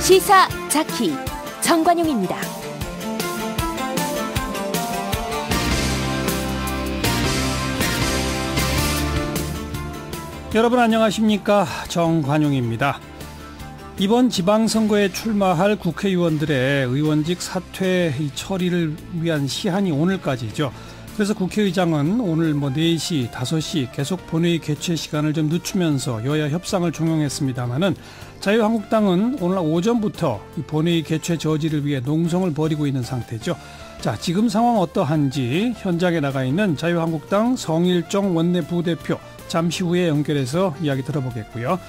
시사자키 정관용입니다. 여러분 안녕하십니까? 정관용입니다. 이번 지방선거에 출마할 국회의원들의 의원직 사퇴 처리를 위한 시한이 오늘까지죠. 그래서 국회의장은 오늘 4시, 5시 계속 본회의 개최 시간을 좀 늦추면서 여야 협상을 종용했습니다마는 자유한국당은 오늘 오전부터 본회의 개최 저지를 위해 농성을 벌이고 있는 상태죠. 자, 지금 상황 어떠한지 현장에 나가 있는 자유한국당 성일종 원내부대표 잠시 후에 연결해서 이야기 들어보겠고요.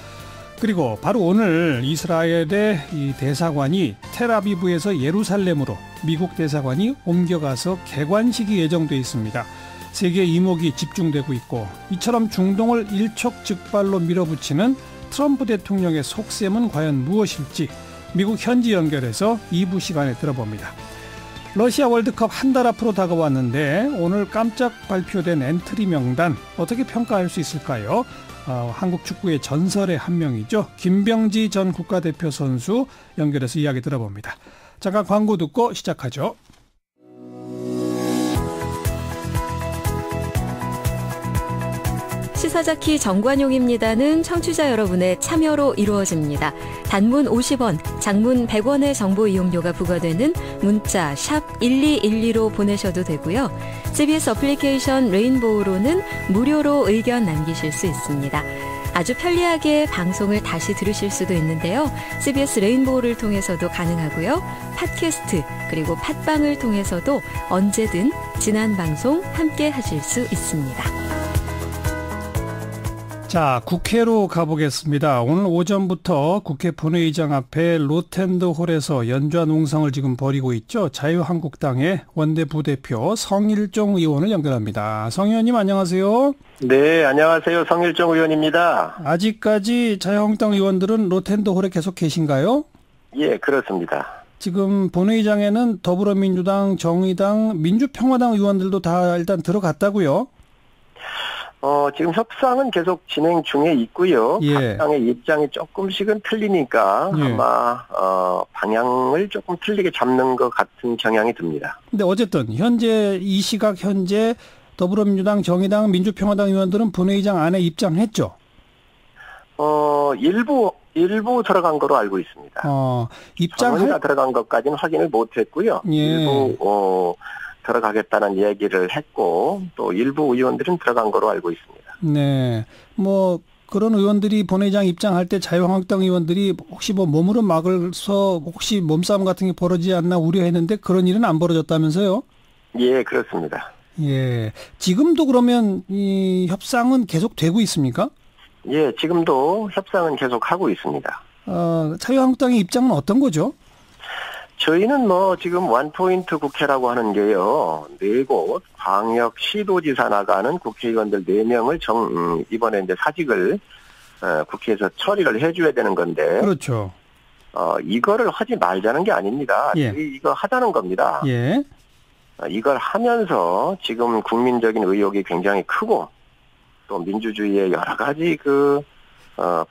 그리고 바로 오늘 이스라엘의 이 대사관이 텔아비브에서 예루살렘으로 미국 대사관이 옮겨가서 개관식이 예정돼 있습니다. 세계 이목이 집중되고 있고 이처럼 중동을 일촉즉발로 밀어붙이는 트럼프 대통령의 속셈은 과연 무엇일지 미국 현지 연결해서 2부 시간에 들어봅니다. 러시아 월드컵 한 달 앞으로 다가왔는데 오늘 깜짝 발표된 엔트리 명단 어떻게 평가할 수 있을까요? 한국 축구의 전설의 한 명이죠. 김병지 전 국가대표 선수 연결해서 이야기 들어봅니다. 잠깐 광고 듣고 시작하죠. 시사자키 정관용입니다는 청취자 여러분의 참여로 이루어집니다. 단문 50원, 장문 100원의 정보 이용료가 부과되는 문자 샵 1212로 보내셔도 되고요. CBS 어플리케이션 레인보우로는 무료로 의견 남기실 수 있습니다. 아주 편리하게 방송을 다시 들으실 수도 있는데요. CBS 레인보우를 통해서도 가능하고요. 팟캐스트 그리고 팟빵을 통해서도 언제든 지난 방송 함께 하실 수 있습니다. 자, 국회로 가보겠습니다. 오늘 오전부터 국회 본회의장 앞에 로텐드홀에서 연좌 농성을 지금 벌이고 있죠. 자유한국당의 원내부대표 성일종 의원을 연결합니다. 성 의원님 안녕하세요. 네, 안녕하세요. 성일종 의원입니다. 아직까지 자유한국당 의원들은 로텐드홀에 계속 계신가요? 예, 그렇습니다. 지금 본회의장에는 더불어민주당, 정의당, 민주평화당 의원들도 다 일단 들어갔다고요? 지금 협상은 계속 진행 중에 있고요. 예. 각 당의 입장이 조금씩은 틀리니까 예. 아마 방향을 조금 틀리게 잡는 것 같은 경향이 듭니다. 근데 어쨌든 이 시각 현재 더불어민주당, 정의당, 민주평화당 의원들은 본회의장 안에 입장했죠? 일부 들어간 거로 알고 있습니다. 전원이 들어간 것까지는 확인을 못했고요. 예. 일부 들어가겠다는 얘기를 했고 또 일부 의원들은 들어간 거로 알고 있습니다. 네, 그런 의원들이 본회의장 입장할 때 자유한국당 의원들이 혹시 몸으로 막을서 혹시 몸싸움 같은 게 벌어지지 않나 우려했는데 그런 일은 안 벌어졌다면서요? 예, 그렇습니다. 예, 지금도 그러면 이 협상은 계속 되고 있습니까? 예, 지금도 협상은 계속 하고 있습니다. 자유한국당의 입장은 어떤 거죠? 저희는 지금 원포인트 국회라고 하는 게요. 4곳 광역시도지사 나가는 국회의원들 4명을 이번에 이제 사직을 국회에서 처리를 해줘야 되는 건데. 그렇죠. 이거를 하지 말자는 게 아닙니다. 예. 이거 하자는 겁니다. 예. 이걸 하면서 지금 국민적인 의혹이 굉장히 크고 또 민주주의의 여러 가지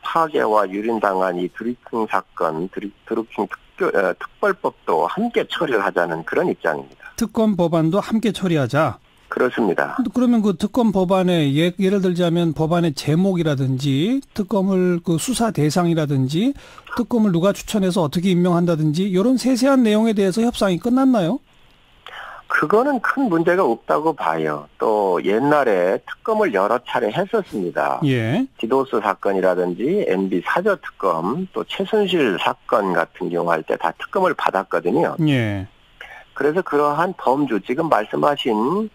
파괴와 유린당한 이 드루킹 사건, 드루킹 특별법도 함께 처리를 하자는 그런 입장입니다. 특검 법안도 함께 처리하자. 그렇습니다. 그러면 그 특검 법안에 예를 들자면 법안의 제목이라든지 특검을 수사 대상이라든지 특검을 누가 추천해서 어떻게 임명한다든지 이런 세세한 내용에 대해서 협상이 끝났나요? 그거는 큰 문제가 없다고 봐요. 또 옛날에 특검을 여러 차례 했었습니다. 예. 디도스 사건이라든지 MB 사저 특검, 또 최순실 사건 같은 경우 할 때 다 특검을 받았거든요. 예. 그래서 그러한 범주, 지금 말씀하신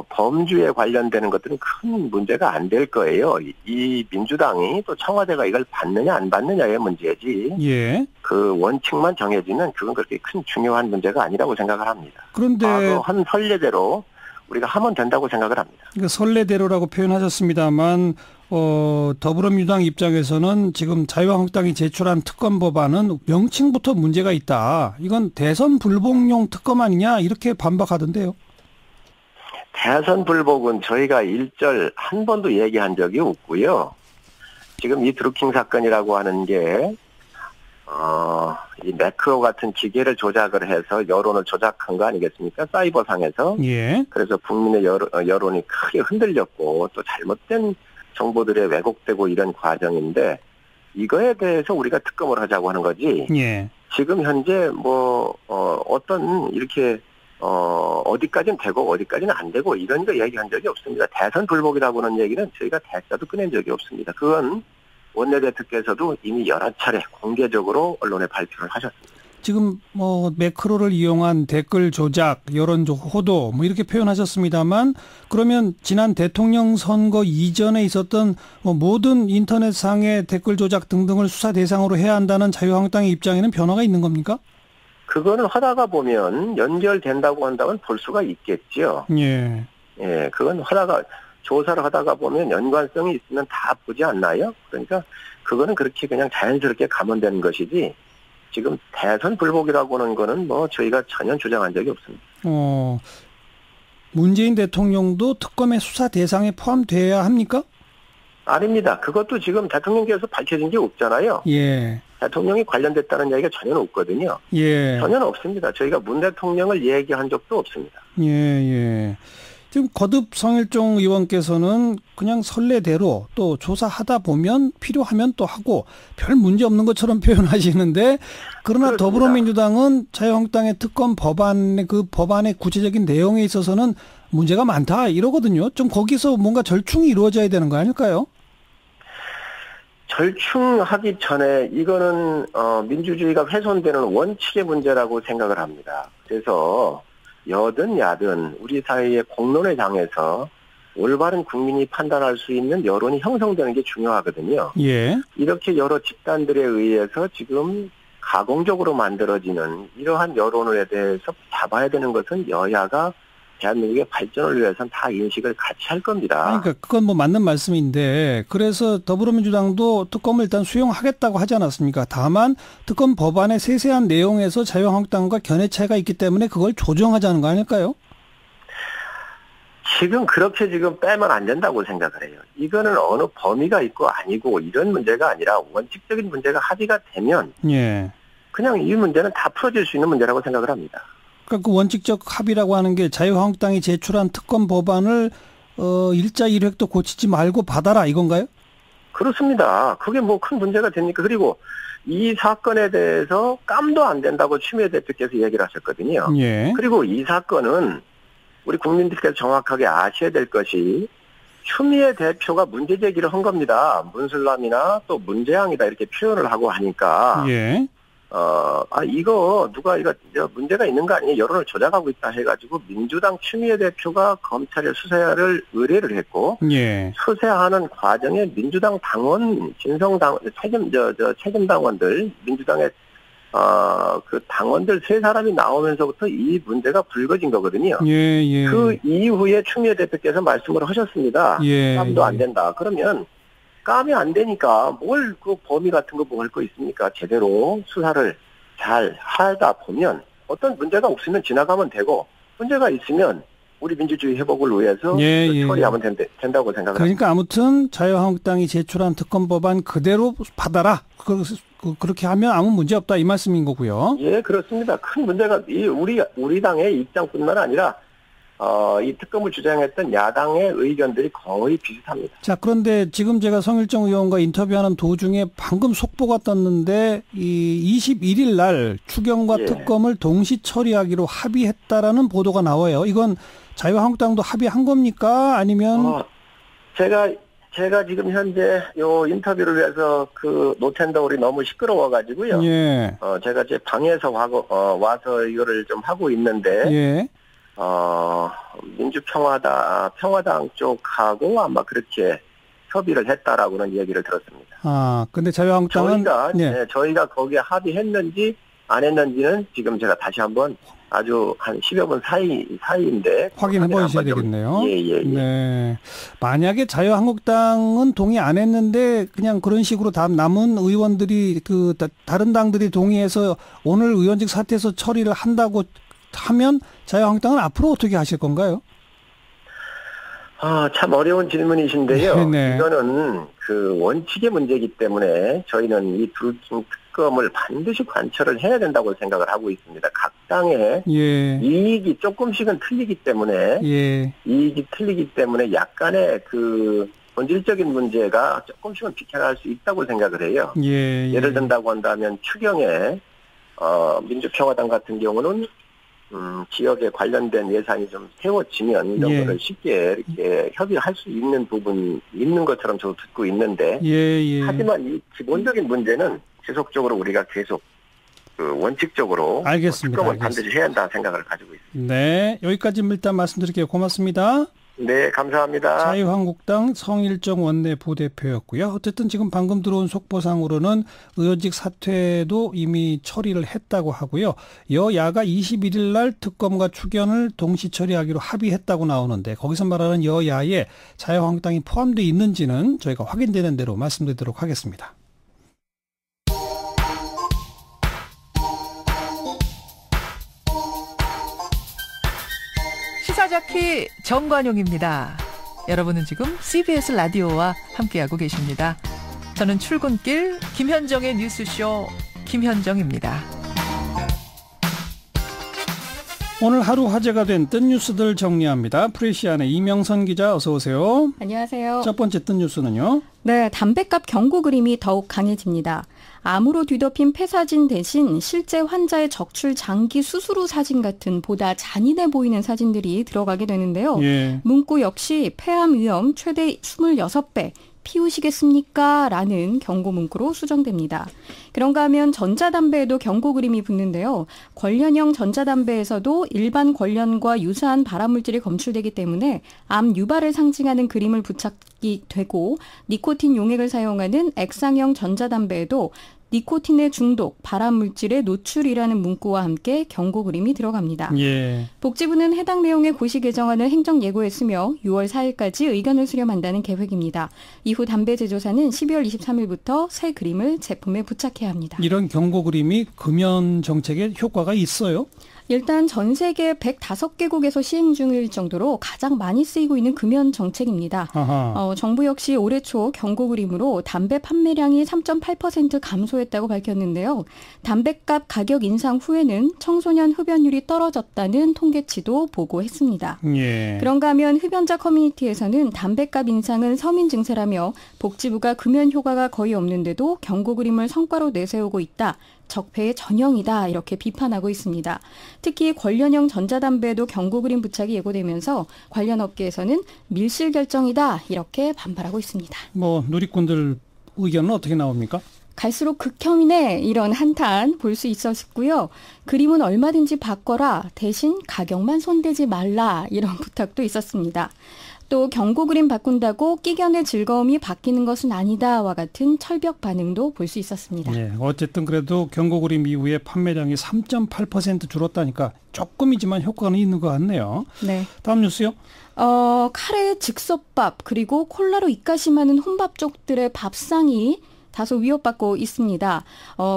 범주에 관련되는 것들은 큰 문제가 안 될 거예요. 이 민주당이 또 청와대가 이걸 받느냐 안 받느냐의 문제지. 예. 그 원칙만 정해지면 그건 그렇게 큰 중요한 문제가 아니라고 생각을 합니다. 그런데 한 선례대로 우리가 하면 된다고 생각을 합니다. 그러니까 선례대로라고 표현하셨습니다만 더불어민주당 입장에서는 지금 자유한국당이 제출한 특검 법안은 명칭부터 문제가 있다. 이건 대선 불복용 특검 아니냐 이렇게 반박하던데요. 대선 불복은 저희가 일절 한 번도 얘기한 적이 없고요. 지금 이 드루킹 사건이라고 하는 게 이 매크로 같은 기계를 조작을 해서 여론을 조작한 거 아니겠습니까? 사이버상에서. 예. 그래서 국민의 여론이 크게 흔들렸고 또 잘못된 정보들이 왜곡되고 이런 과정인데 이거에 대해서 우리가 특검을 하자고 하는 거지. 예. 지금 현재 어떤 이렇게 어디까지는 되고 어디까지는 안 되고 이런 거 얘기한 적이 없습니다. 대선 불복이라고는 얘기는 저희가 대자도 꺼낸 적이 없습니다. 그건 원내대표께서도 이미 여러 차례 공개적으로 언론에 발표를 하셨습니다. 지금 매크로를 이용한 댓글 조작, 여론 호도 이렇게 표현하셨습니다만 그러면 지난 대통령 선거 이전에 있었던 모든 인터넷상의 댓글 조작 등등을 수사 대상으로 해야 한다는 자유한국당의 입장에는 변화가 있는 겁니까? 그거는 하다가 보면 연결된다고 한다면 볼 수가 있겠죠. 예. 예, 그건 조사를 하다가 보면 연관성이 있으면 다 보지 않나요? 그러니까 그거는 그렇게 그냥 자연스럽게 감원되는 것이지 지금 대선 불복이라고 하는 거는 저희가 전혀 주장한 적이 없습니다. 문재인 대통령도 특검의 수사 대상에 포함돼야 합니까? 아닙니다. 그것도 지금 대통령께서 밝혀진 게 없잖아요. 예. 대통령이 관련됐다는 얘기가 전혀 없거든요. 예. 전혀 없습니다. 저희가 문 대통령을 얘기한 적도 없습니다. 예, 예. 지금 거듭 성일종 의원께서는 그냥 선례대로 또 조사하다 보면 필요하면 또 하고 별 문제 없는 것처럼 표현하시는데 그러나 그렇습니다. 더불어민주당은 자유한국당의 특검 법안의 그 법안의 구체적인 내용에 있어서는 문제가 많다 이러거든요. 좀 거기서 뭔가 절충이 이루어져야 되는 거 아닐까요? 절충하기 전에 이거는 민주주의가 훼손되는 원칙의 문제라고 생각을 합니다. 그래서 여든 야든 우리 사회의 공론의 장에서 올바른 국민이 판단할 수 있는 여론이 형성되는 게 중요하거든요. 예. 이렇게 여러 집단들에 의해서 지금 가공적으로 만들어지는 이러한 여론에 대해서 잡아야 되는 것은 여야가 대한민국의 발전을 위해서는 다 인식을 같이 할 겁니다. 그러니까 그건 맞는 말씀인데 그래서 더불어민주당도 특검을 일단 수용하겠다고 하지 않았습니까? 다만 특검 법안의 세세한 내용에서 자유한국당과 견해 차이가 있기 때문에 그걸 조정하자는 거 아닐까요? 지금 그렇게 지금 빼면 안 된다고 생각을 해요. 이거는 어느 범위가 있고 아니고 이런 문제가 아니라 원칙적인 문제가 합의가 되면 예. 그냥 이 문제는 다 풀어질 수 있는 문제라고 생각을 합니다. 그러니까 그 원칙적 합의라고 하는 게 자유한국당이 제출한 특검 법안을 일자 1획도 고치지 말고 받아라 이건가요? 그렇습니다. 그게 큰 문제가 됩니까? 그리고 이 사건에 대해서 깜도 안 된다고 추미애 대표께서 얘기를 하셨거든요. 예. 그리고 이 사건은 우리 국민들께서 정확하게 아셔야 될 것이 추미애 대표가 문제 제기를 한 겁니다. 문슬람이나 또 문재앙이다 이렇게 표현을 하고 하니까 예. 이거 문제가 있는 거 아니에요? 여론을 조작하고 있다 해가지고 민주당 추미애 대표가 검찰에 수사를 의뢰를 했고, 예. 수사하는 과정에 민주당 당원, 책임 당원들, 민주당의 그 당원들 세 사람이 나오면서부터 이 문제가 불거진 거거든요. 예, 예. 그 이후에 추미애 대표께서 말씀을 하셨습니다. 예. 깜도 안 된다. 그러면 깜이 안 되니까 뭘 그 범위 같은 거 뭐 할 거 있습니까? 제대로 수사를 잘 하다 보면 어떤 문제가 없으면 지나가면 되고 문제가 있으면 우리 민주주의 회복을 위해서 처리하면 된다고 생각합니다. 그러니까 아무튼 자유한국당이 제출한 특검 법안 그대로 받아라. 그렇게 하면 아무 문제 없다 이 말씀인 거고요. 예, 그렇습니다. 큰 문제가 우리 당의 입장뿐만 아니라 이 특검을 주장했던 야당의 의견들이 거의 비슷합니다. 자, 그런데 지금 제가 성일종 의원과 인터뷰하는 도중에 방금 속보가 떴는데 이 21일 날 추경과 특검을 동시 처리하기로 합의했다라는 보도가 나와요. 이건 자유한국당도 합의한 겁니까? 아니면 제가 지금 현재 요 인터뷰를 위해서 그 노텐더홀이 너무 시끄러워가지고요. 예. 제가 제 방에서 와서 이거를 좀 하고 있는데. 예. 평화당 쪽하고 아마 그렇게 협의를 했다라고는 얘기를 들었습니다. 근데 자유한국당은 저희가 거기에 합의했는지 안 했는지는 지금 제가 다시 한번 아주 한 10여 분 사이인데 확인해 보셔야 되겠네요. 예. 네. 만약에 자유한국당은 동의 안 했는데 그냥 그런 식으로 남은 의원들이 다른 당들이 동의해서 오늘 의원직 사퇴해서 처리를 한다고 하면 자유한국당은 앞으로 어떻게 하실 건가요? 참 어려운 질문이신데요. 네. 이거는 그 원칙의 문제이기 때문에 저희는 이 특검을 반드시 관철을 해야 된다고 생각을 하고 있습니다. 각 당의 예. 이익이 조금씩은 틀리기 때문에 예. 이익이 틀리기 때문에 약간의 그 본질적인 문제가 조금씩은 비켜날 수 있다고 생각을 해요. 예. 예를 든다고 한다면 추경에 민주평화당 같은 경우는 지역에 관련된 예산이 좀 세워지면 이런 예. 거를 쉽게 이렇게 협의할 수 있는 부분이 있는 것처럼 저도 듣고 있는데 예. 하지만 이 기본적인 문제는 지속적으로 우리가 계속 그 원칙적으로 알겠습니다. 특검을 반드시 해야 한다는 생각을 가지고 있습니다. 네, 여기까지 일단 말씀드릴게요. 고맙습니다. 네, 감사합니다. 자유한국당 성일정 원내 부대표였고요. 어쨌든 지금 방금 들어온 속보상으로는 의원직 사퇴도 이미 처리를 했다고 하고요. 여야가 21일 날 특검과 추경을 동시 처리하기로 합의했다고 나오는데 거기서 말하는 여야에 자유한국당이 포함되어 있는지는 저희가 확인되는 대로 말씀드리도록 하겠습니다. 시사자키 정관용입니다. 여러분은 지금 CBS 라디오와 함께하고 계십니다. 저는 출근길 김현정의 뉴스쇼 김현정입니다. 오늘 하루 화제가 된 뜬 뉴스들 정리합니다. 프레시안의 이명선 기자 어서 오세요. 안녕하세요. 첫 번째 뜬 뉴스는요. 네, 담배값 경고 그림이 더욱 강해집니다. 암으로 뒤덮인 폐사진 대신 실제 환자의 적출 장기 수술 후 사진 같은 보다 잔인해 보이는 사진들이 들어가게 되는데요. 예. 문구 역시 폐암 위험 최대 26배. 피우시겠습니까? 라는 경고 문구로 수정됩니다. 그런가 하면 전자담배에도 경고 그림이 붙는데요. 관련형 전자담배에서도 일반 관련과 유사한 발암물질이 검출되기 때문에 암 유발을 상징하는 그림을 부착이 되고 니코틴 용액을 사용하는 액상형 전자담배에도 니코틴의 중독, 발암물질의 노출이라는 문구와 함께 경고 그림이 들어갑니다. 예. 복지부는 해당 내용의 고시 개정안을 행정 예고했으며 6월 4일까지 의견을 수렴한다는 계획입니다. 이후 담배 제조사는 12월 23일부터 새 그림을 제품에 부착해야 합니다. 이런 경고 그림이 금연 정책에 효과가 있어요? 일단 전 세계 105개국에서 시행 중일 정도로 가장 많이 쓰이고 있는 금연 정책입니다. 정부 역시 올해 초 경고 그림으로 담배 판매량이 3.8% 감소했다고 밝혔는데요. 담배값 가격 인상 후에는 청소년 흡연율이 떨어졌다는 통계치도 보고했습니다. 예. 그런가 하면 흡연자 커뮤니티에서는 담배값 인상은 서민 증세라며 복지부가 금연 효과가 거의 없는데도 경고 그림을 성과로 내세우고 있다. 적폐의 전형이다 이렇게 비판하고 있습니다. 특히 관련형 전자담배에도 경고 그림 부착이 예고되면서 관련 업계에서는 밀실 결정이다 이렇게 반발하고 있습니다. 누리꾼들 의견은 어떻게 나옵니까? 갈수록 극혐이네 이런 한탄 볼 수 있었고요. 그림은 얼마든지 바꿔라 대신 가격만 손대지 말라 이런 부탁도 있었습니다. 또 경고 그림 바꾼다고 끼견의 즐거움이 바뀌는 것은 아니다와 같은 철벽 반응도 볼 수 있었습니다. 예, 어쨌든 그래도 경고 그림 이후에 판매량이 3.8% 줄었다니까 조금이지만 효과는 있는 것 같네요. 네. 다음 뉴스요. 카레 즉석밥 그리고 콜라로 입가심하는 혼밥족들의 밥상이 다소 위협받고 있습니다.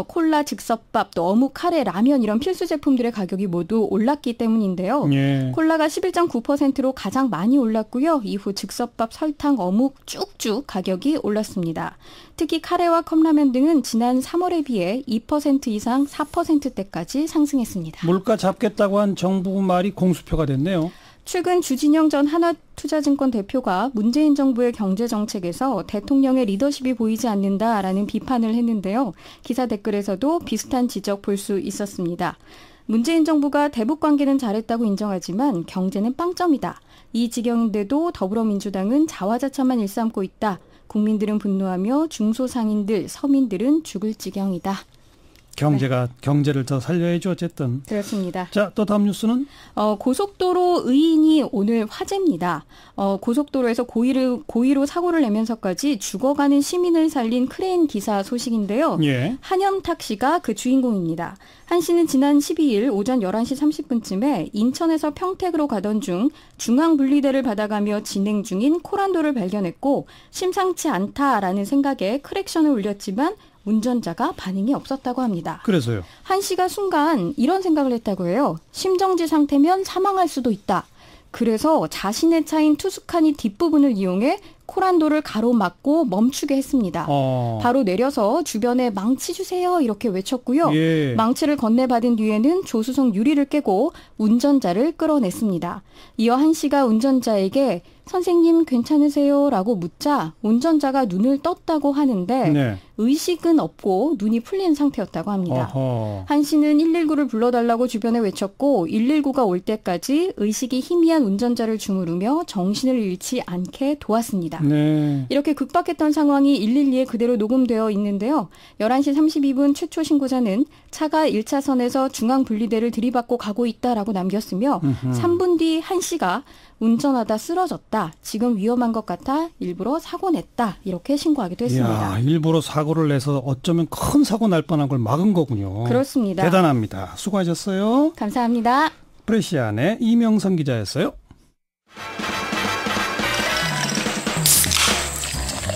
콜라, 즉석밥, 또 어묵, 카레, 라면 이런 필수 제품들의 가격이 모두 올랐기 때문인데요. 예. 콜라가 11.9%로 가장 많이 올랐고요. 이후 즉석밥, 설탕, 어묵 쭉쭉 가격이 올랐습니다. 특히 카레와 컵라면 등은 지난 3월에 비해 2% 이상 4%대까지 상승했습니다. 물가 잡겠다고 한 정부 말이 공수표가 됐네요. 최근 주진영 전 하나투자증권 대표가 문재인 정부의 경제정책에서 대통령의 리더십이 보이지 않는다라는 비판을 했는데요. 기사 댓글에서도 비슷한 지적 볼 수 있었습니다. 문재인 정부가 대북 관계는 잘했다고 인정하지만 경제는 빵점이다. 이 지경인데도 더불어민주당은 자화자찬만 일삼고 있다. 국민들은 분노하며 중소상인들, 서민들은 죽을 지경이다. 경제를 더 살려야죠, 어쨌든. 그렇습니다. 자, 또 다음 뉴스는? 고속도로 의인이 오늘 화제입니다. 고속도로에서 고의로 사고를 내면서까지 죽어가는 시민을 살린 크레인 기사 소식인데요. 예. 한영탁 씨가 그 주인공입니다. 한 씨는 지난 12일 오전 11시 30분쯤에 인천에서 평택으로 가던 중 중앙분리대를 받아가며 진행 중인 코란도를 발견했고 심상치 않다라는 생각에 크랙션을 울렸지만 운전자가 반응이 없었다고 합니다. 그래서요? 한 씨가 순간 이런 생각을 했다고 해요. 심정지 상태면 사망할 수도 있다. 그래서 자신의 차인 투스카니 뒷부분을 이용해 코란도를 가로막고 멈추게 했습니다. 바로 내려서 주변에 망치 주세요 이렇게 외쳤고요. 예. 망치를 건네받은 뒤에는 조수석 유리를 깨고 운전자를 끌어냈습니다. 이어 한 씨가 운전자에게 선생님 괜찮으세요? 라고 묻자 운전자가 눈을 떴다고 하는데 네. 의식은 없고 눈이 풀린 상태였다고 합니다. 어허. 한 씨는 119를 불러달라고 주변에 외쳤고 119가 올 때까지 의식이 희미한 운전자를 주무르며 정신을 잃지 않게 도왔습니다. 네. 이렇게 급박했던 상황이 112에 그대로 녹음되어 있는데요. 11시 32분 최초 신고자는 차가 1차선에서 중앙분리대를 들이받고 가고 있다라고 남겼으며 3분 뒤 한 씨가 운전하다 쓰러졌다. 지금 위험한 것 같아 일부러 사고 냈다. 이렇게 신고하기도 했습니다. 이야, 일부러 사고를 내서 어쩌면 큰 사고 날 뻔한 걸 막은 거군요. 그렇습니다. 대단합니다. 수고하셨어요. 감사합니다. 프레시안의 이명선 기자였어요.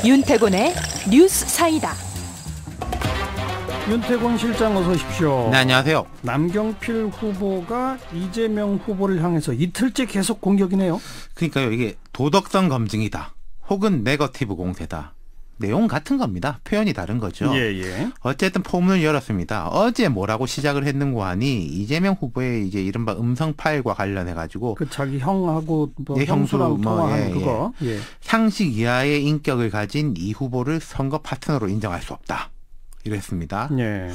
윤태곤의 뉴스 사이다. 윤태곤 실장 어서 오십시오. 네, 안녕하세요. 남경필 후보가 이재명 후보를 향해서 이틀째 계속 공격이네요. 그러니까요, 이게 도덕성 검증이다. 혹은 네거티브 공세다. 내용 같은 겁니다. 표현이 다른 거죠. 예. 어쨌든 포문을 열었습니다. 어제 뭐라고 시작을 했는고 하니 이재명 후보의 이제 이른바 음성 파일과 관련해 가지고 그 자기 형하고 뭐 예, 형수랑 형수 뭐, 통화한 예, 그거. 예. 상식 이하의 인격을 가진 이 후보를 선거 파트너로 인정할 수 없다. 이랬습니다. 예.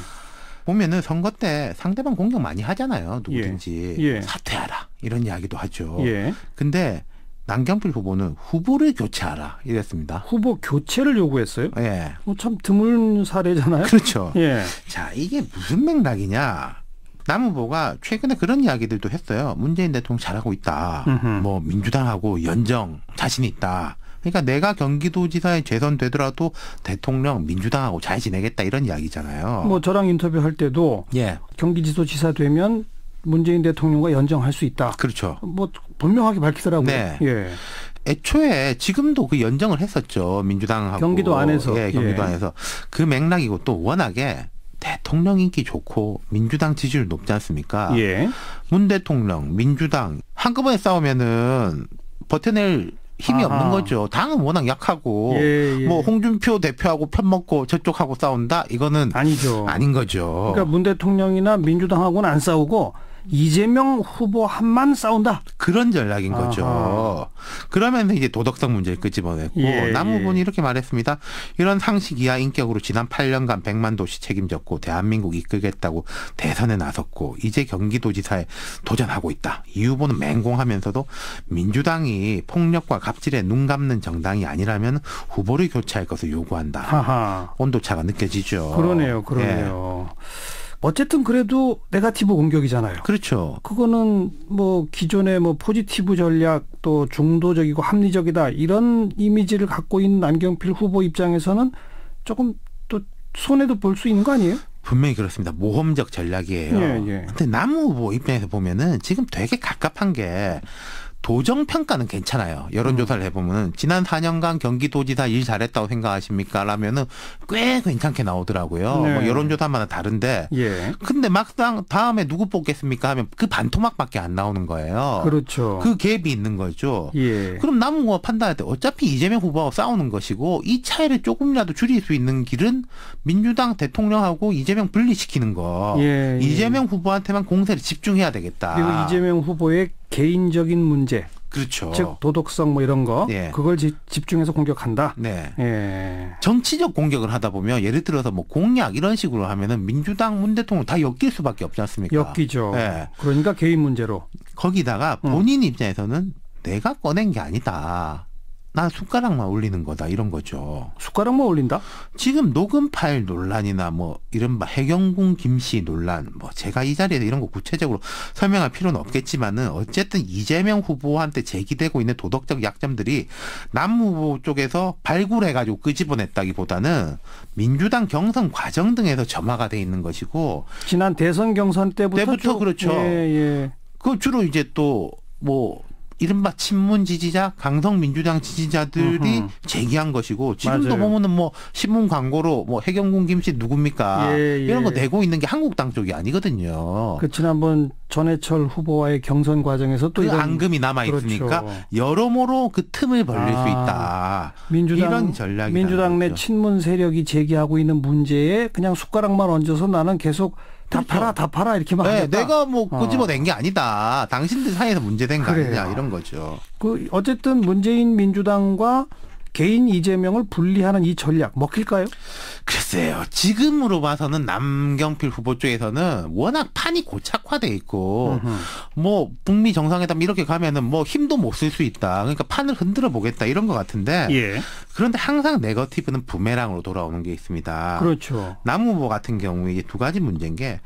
보면은 선거 때 상대방 공격 많이 하잖아요. 누구든지. 예. 사퇴하라. 이런 이야기도 하죠. 예. 근데 남경필 후보는 후보를 교체하라. 이랬습니다. 후보 교체를 요구했어요? 예. 참 드문 사례잖아요. 그렇죠. 예. 자, 이게 무슨 맥락이냐. 남 후보가 최근에 그런 이야기들도 했어요. 문재인 대통령 잘하고 있다. 음흠. 뭐 민주당하고 연정 자신이 있다. 그러니까 내가 경기도지사에 재선되더라도 대통령 민주당하고 잘 지내겠다 이런 이야기잖아요. 뭐 저랑 인터뷰할 때도 예, 경기지도지사 되면 문재인 대통령과 연정할 수 있다. 그렇죠. 뭐 분명하게 밝히더라고요. 네. 예. 애초에 지금도 그 연정을 했었죠. 민주당하고. 경기도 안에서. 예, 경기도 예. 안에서. 그 맥락이고 또 워낙에 대통령 인기 좋고 민주당 지지율 높지 않습니까? 예. 문 대통령, 민주당 한꺼번에 싸우면은 버텨낼 힘이 아하. 없는 거죠. 당은 워낙 약하고 예. 뭐 홍준표 대표하고 편먹고 저쪽하고 싸운다? 이거는 아니죠. 아닌 거죠. 그러니까 문 대통령이나 민주당하고는 안 싸우고 이재명 후보 한만 싸운다. 그런 전략인 아하. 거죠. 그러면서 이제 도덕성 문제를 끄집어냈고 예, 남 예. 후보는 이렇게 말했습니다. 이런 상식 이하 인격으로 지난 8년간 100만 도시 책임졌고 대한민국 이끌겠다고 대선에 나섰고 이제 경기도지사에 도전하고 있다. 이 후보는 맹공하면서도 민주당이 폭력과 갑질에 눈 감는 정당이 아니라면 후보를 교체할 것을 요구한다. 하하. 온도차가 느껴지죠. 그러네요. 예. 어쨌든 그래도 네거티브 공격이잖아요. 그렇죠. 그거는 뭐 기존의 뭐 포지티브 전략 또 중도적이고 합리적이다 이런 이미지를 갖고 있는 남경필 후보 입장에서는 조금 또 손해도 볼 수 있는 거 아니에요? 분명히 그렇습니다. 모험적 전략이에요. 예. 근데 남 후보 입장에서 보면은 지금 되게 갑갑한 게 도정 평가는 괜찮아요. 여론조사를 해보면은 지난 4년간 경기도지사 일 잘했다고 생각하십니까? 라면은 꽤 괜찮게 나오더라고요. 네. 뭐 여론조사마다 다른데. 예. 근데 막상 다음에 누구 뽑겠습니까? 하면 그 반토막밖에 안 나오는 거예요. 그렇죠. 그 갭이 있는 거죠. 예. 그럼 남 후보가 판단할 때 어차피 이재명 후보하고 싸우는 것이고 이 차이를 조금이라도 줄일 수 있는 길은 민주당 대통령하고 이재명 분리시키는 거. 예. 이재명 후보한테만 공세를 집중해야 되겠다. 그리고 이재명 후보의 개인적인 문제, 그렇죠. 즉 도덕성 뭐 이런 거, 예. 그걸 집중해서 공격한다. 네. 예. 정치적 공격을 하다 보면 예를 들어서 뭐 공약 이런 식으로 하면은 민주당 문 대통령 다 엮일 수밖에 없지 않습니까? 엮이죠. 네. 그러니까 개인 문제로. 거기다가 본인 입장에서는 내가 꺼낸 게 아니다. 난 숟가락만 올리는 거다 이런 거죠. 숟가락만 올린다? 지금 녹음 파일 논란이나 뭐 이른바 해경궁 김씨 논란 뭐 제가 이 자리에서 이런 거 구체적으로 설명할 필요는 없겠지만은 어쨌든 이재명 후보한테 제기되고 있는 도덕적 약점들이 남 후보 쪽에서 발굴해가지고 끄집어냈다기보다는 민주당 경선 과정 등에서 점화가 돼 있는 것이고 지난 대선 경선 때부터 그렇죠. 예. 그 주로 이제 또 뭐 이른바 친문 지지자, 강성 민주당 지지자들이 제기한 것이고 지금도 맞아요. 보면은 뭐 신문 광고로 뭐 해경군 김씨 누굽니까 이런 거 내고 있는 게 한국당 쪽이 아니거든요. 그 지난번 전해철 후보와의 경선 과정에서 또 그 이런 앙금이 남아 있으니까 그렇죠. 여러모로 그 틈을 벌릴 수 있다. 이런 전략이 민주당 내 친문 세력이 제기하고 있는 문제에 그냥 숟가락만 얹어서 나는 계속 다 그렇죠. 팔아 이렇게만 네, 하겠다. 내가 뭐 끄집어낸 게 아니다. 당신들 사이에서 문제된 거 그래요. 아니냐 이런 거죠. 그 어쨌든 문재인 민주당과 개인 이재명을 분리하는 이 전략 먹힐까요? 글쎄요. 지금으로 봐서는 남경필 후보 쪽에서는 워낙 판이 고착화돼 있고 뭐 북미 정상회담 이렇게 가면은 뭐 힘도 못 쓸 수 있다. 그러니까 판을 흔들어 보겠다 이런 것 같은데 예. 그런데 항상 네거티브는 부메랑으로 돌아오는 게 있습니다. 그렇죠. 남 후보 같은 경우에 이게 두 가지 문제인 게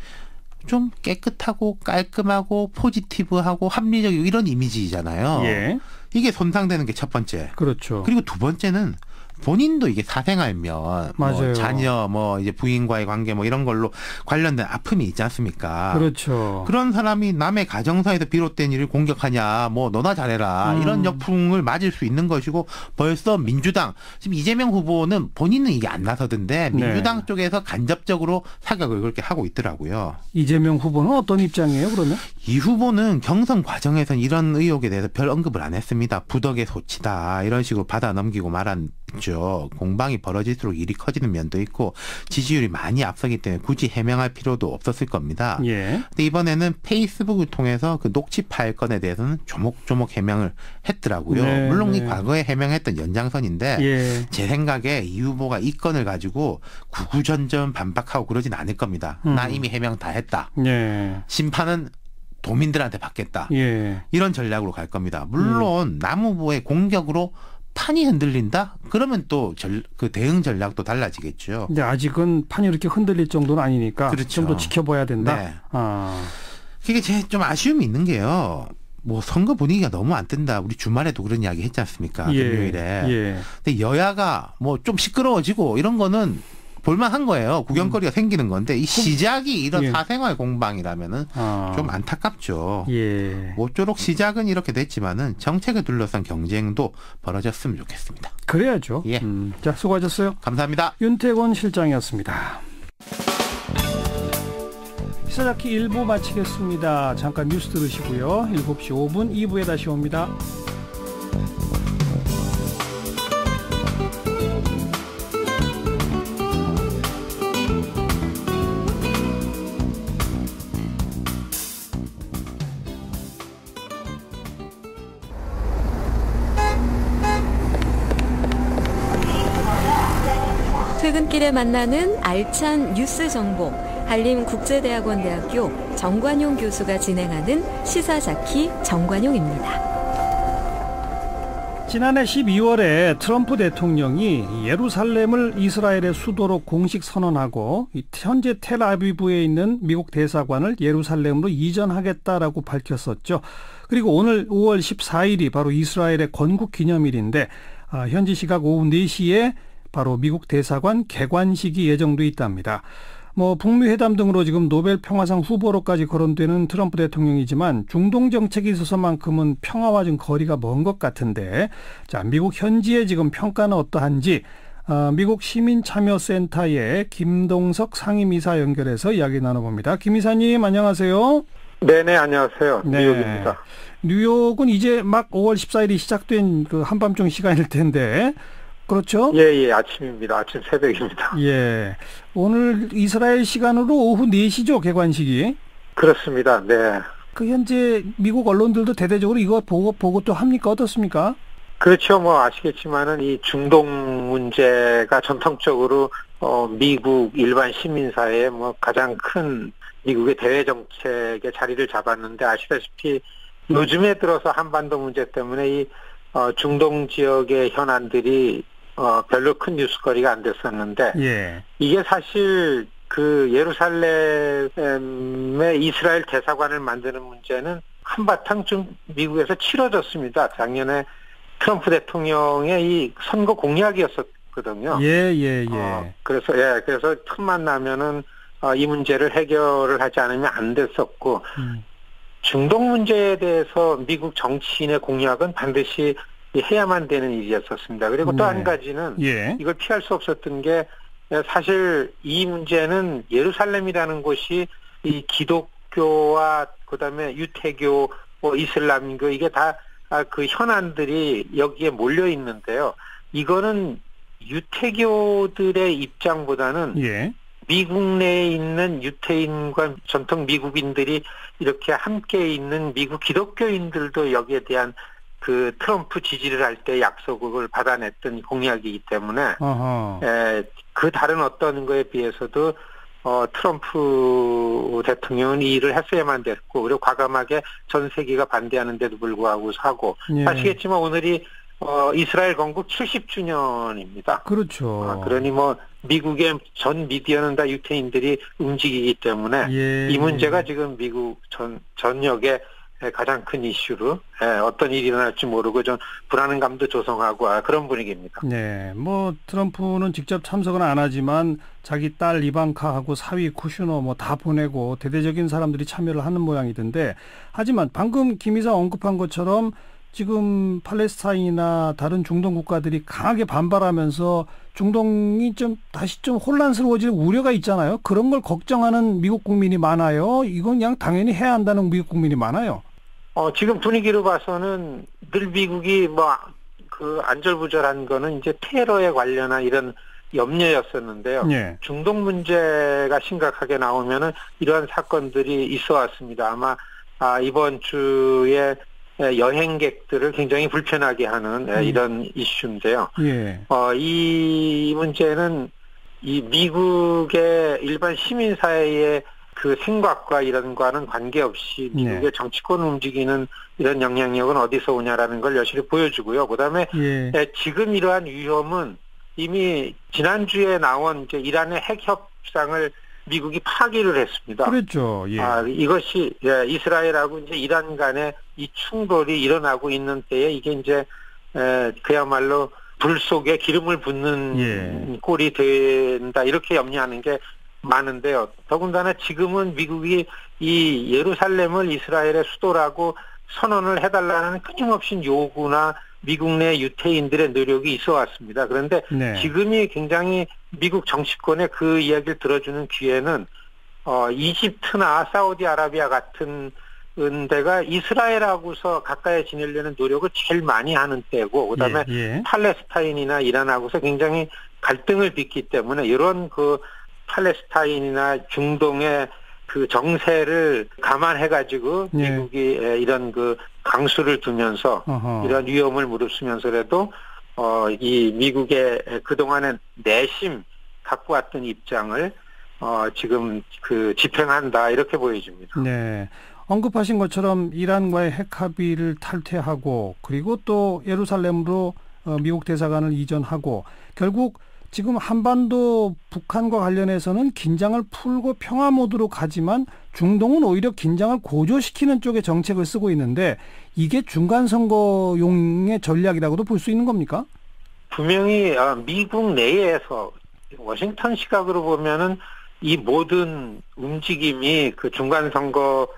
좀 깨끗하고 깔끔하고 포지티브하고 합리적이고 이런 이미지잖아요. 예. 이게 손상되는 게 첫 번째. 그렇죠. 그리고 두 번째는 본인도 이게 사생활면 맞아요. 뭐 자녀 뭐 이제 부인과의 관계 뭐 이런 걸로 관련된 아픔이 있지 않습니까? 그렇죠. 그런 사람이 남의 가정사에서 비롯된 일을 공격하냐 뭐 너나 잘해라 이런 역풍을 맞을 수 있는 것이고 벌써 민주당 지금 이재명 후보는 본인은 이게 안 나서던데 민주당 쪽에서 간접적으로 사격을 그렇게 하고 있더라고요. 이재명 후보는 어떤 입장이에요 그러면? 이 후보는 경선 과정에서는 이런 의혹에 대해서 별 언급을 안 했습니다. 부덕의 소치다 이런 식으로 받아 넘기고 말았죠. 공방이 벌어질수록 일이 커지는 면도 있고 지지율이 많이 앞서기 때문에 굳이 해명할 필요도 없었을 겁니다. 예. 근데 이번에는 페이스북을 통해서 그 녹취 파일 건에 대해서는 조목조목 해명을 했더라고요. 네, 물론 이 네. 과거에 해명했던 연장선인데 예. 제 생각에 이 후보가 이 건을 가지고 구구전전 반박하고 그러진 않을 겁니다. 나 이미 해명 다 했다. 예. 심판은 도민들한테 받겠다. 예. 이런 전략으로 갈 겁니다. 물론 남 후보의 공격으로 판이 흔들린다? 그러면 또 그 대응 전략도 달라지겠죠. 근데 아직은 판이 이렇게 흔들릴 정도는 아니니까 그렇죠. 좀 더 지켜봐야 된다. 네. 아. 그게 제 좀 아쉬움이 있는 게요. 뭐 선거 분위기가 너무 안 뜬다. 우리 주말에도 그런 이야기 했지 않습니까? 금요일에. 예. 근데 여야가 뭐 좀 시끄러워지고 이런 거는 볼만한 거예요. 구경거리가 생기는 건데 이 시작이 이런 예. 사생활 공방이라면은 좀 안타깝죠. 예. 모쪼록 시작은 이렇게 됐지만은 정책을 둘러싼 경쟁도 벌어졌으면 좋겠습니다. 그래야죠. 예. 자, 수고하셨어요. 감사합니다. 윤태곤 실장이었습니다. 시사자키 1부 마치겠습니다. 잠깐 뉴스 들으시고요. 7시 5분 2부에 다시 옵니다. 퇴근길에 만나는 알찬 뉴스 정보, 한림국제대학원대학교 정관용 교수가 진행하는 시사자키 정관용입니다. 지난해 12월에 트럼프 대통령이 예루살렘을 이스라엘의 수도로 공식 선언하고 현재 텔아비브에 있는 미국 대사관을 예루살렘으로 이전하겠다라고 밝혔었죠. 그리고 오늘 5월 14일이 바로 이스라엘의 건국 기념일인데 현지 시각 오후 4시에 바로 미국 대사관 개관식이 예정돼 있답니다. 북미 회담 등으로 지금 노벨 평화상 후보로까지 거론되는 트럼프 대통령이지만 중동 정책에 있어서만큼은 평화와 좀 거리가 먼 것 같은데, 자, 미국 현지의 지금 평가는 어떠한지 미국 시민참여센터의 김동석 상임이사 연결해서 이야기 나눠봅니다. 김 이사님 안녕하세요. 네네, 안녕하세요. 네. 뉴욕입니다. 뉴욕은 이제 막 5월 14일이 시작된 그 한밤중 시간일 텐데, 그렇죠? 예, 아침입니다. 아침 새벽입니다. 예. 오늘 이스라엘 시간으로 오후 4시죠, 개관식이? 그렇습니다. 네. 그 현재 미국 언론들도 대대적으로 이거 보고 또 합니까? 어떻습니까? 그렇죠. 아시겠지만은 이 중동 문제가 전통적으로 미국 일반 시민사회의 가장 큰 미국의 대외 정책의 자리를 잡았는데, 아시다시피 요즘에 들어서 한반도 문제 때문에 이 중동 지역의 현안들이 별로 큰 뉴스거리가 안 됐었는데, 예. 이게 사실 그 예루살렘에 이스라엘 대사관을 만드는 문제는 한바탕 좀 미국에서 치러졌습니다. 작년에 트럼프 대통령의 이 선거 공약이었었거든요. 예. 그래서 틈만 나면은 이 문제를 해결을 하지 않으면 안 됐었고, 중동 문제에 대해서 미국 정치인의 공약은 반드시 해야만 되는 일이었었습니다. 그리고 또 한 가지는 예. 이걸 피할 수 없었던 게 사실 이 문제는 예루살렘이라는 곳이 이 기독교와 그다음에 유태교, 이슬람교 이게 다 그 현안들이 여기에 몰려 있는데요. 이거는 유태교들의 입장보다는 예. 미국 내에 있는 유태인과 전통 미국인들이 이렇게 함께 있는 미국 기독교인들도 여기에 대한 그 트럼프 지지를 할 때 약속을 받아냈던 공약이기 때문에 그 다른 어떤 거에 비해서도 트럼프 대통령은 이 일을 했어야만 됐고 그리고 과감하게 전 세계가 반대하는데도 불구하고 하고 예. 아시겠지만 오늘이 이스라엘 건국 70주년입니다. 그렇죠. 그러니 미국의 전 미디어는 다 유태인들이 움직이기 때문에 예. 이 문제가 지금 미국 전역의 가장 큰 이슈로 어떤 일이 일어날지 모르고 좀 불안한 감도 조성하고 그런 분위기입니다. 네, 트럼프는 직접 참석은 안 하지만 자기 딸 이방카하고 사위 쿠슈너 다 보내고 대대적인 사람들이 참여를 하는 모양이던데 하지만 방금 김 이사 언급한 것처럼 지금 팔레스타인이나 다른 중동 국가들이 강하게 반발하면서 중동이 다시 혼란스러워질 우려가 있잖아요. 그런 걸 걱정하는 미국 국민이 많아요. 이건 그냥 당연히 해야 한다는 미국 국민이 많아요. 지금 분위기로 봐서는 늘 미국이 안절부절한 거는 이제 테러에 관련한 이런 염려였었는데요. 예. 중동 문제가 심각하게 나오면은 이러한 사건들이 있어 왔습니다. 아마 이번 주에 여행객들을 굉장히 불편하게 하는 이런 이슈인데요. 예. 이 문제는 이 미국의 일반 시민 사회의 그 생각과 이런 거와는 관계없이 미국의 정치권을 움직이는 이런 영향력은 어디서 오냐라는 걸 여실히 보여주고요. 그다음에 지금 이러한 위험은 이미 지난주에 나온 이제 이란의 핵 협상을 미국이 파기를 했습니다. 그렇죠. 예. 이것이 이스라엘하고 이제 이란 간의 이 충돌이 일어나고 있는 때에 이게 이제 그야말로 불 속에 기름을 붓는 꼴이 된다 이렇게 염려하는 게 많은데요. 더군다나 지금은 미국이 이 예루살렘을 이스라엘의 수도라고 선언을 해달라는 끊임없이 요구나 미국 내 유태인들의 노력이 있어 왔습니다. 그런데 지금이 굉장히 미국 정치권의 그 이야기를 들어주는 기회는 이집트나 사우디아라비아 같은 데가 이스라엘하고서 가까이 지내려는 노력을 제일 많이 하는 때고 그다음에 팔레스타인이나 이란하고서 굉장히 갈등을 빚기 때문에 이런 팔레스타인이나 중동의 그 정세를 감안해가지고 미국이 이런 강수를 두면서 이런 위험을 무릅쓰면서라도 이 미국의 그동안의 내심 갖고 왔던 입장을 지금 집행한다 이렇게 보여집니다. 네. 언급하신 것처럼 이란과의 핵 합의를 탈퇴하고 그리고 또 예루살렘으로 미국 대사관을 이전하고 결국 지금 한반도 북한과 관련해서는 긴장을 풀고 평화 모드로 가지만 중동은 오히려 긴장을 고조시키는 쪽의 정책을 쓰고 있는데 이게 중간선거용의 전략이라고도 볼 수 있는 겁니까? 분명히 미국 내에서 워싱턴 시각으로 보면은 이 모든 움직임이 중간선거에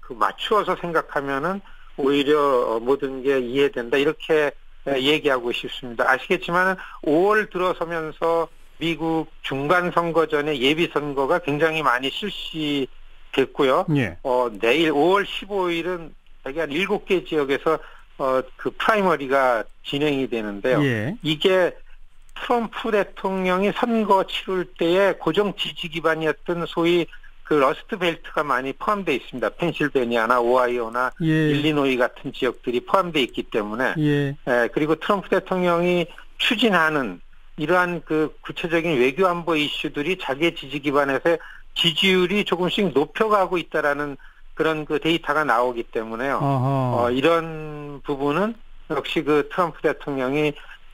맞추어서 생각하면은 오히려 모든 게 이해된다 이렇게 얘기하고 싶습니다. 아시겠지만 5월 들어서면서 미국 중간선거 전에 예비선거가 굉장히 많이 실시됐고요. 내일 5월 15일은 대개 한 7개 지역에서 프라이머리가 진행이 되는데요. 이게 트럼프 대통령이 선거 치를 때에 고정 지지 기반이었던 소위 러스트 벨트가 많이 포함되어 있습니다. 펜실베니아나 오하이오나 일리노이 같은 지역들이 포함되어 있기 때문에 그리고 트럼프 대통령이 추진하는 이러한 구체적인 외교안보 이슈들이 자기의 지지 기반에서 지지율이 조금씩 높여가고 있다라는 그런 데이터가 나오기 때문에요. 이런 부분은 역시 트럼프 대통령이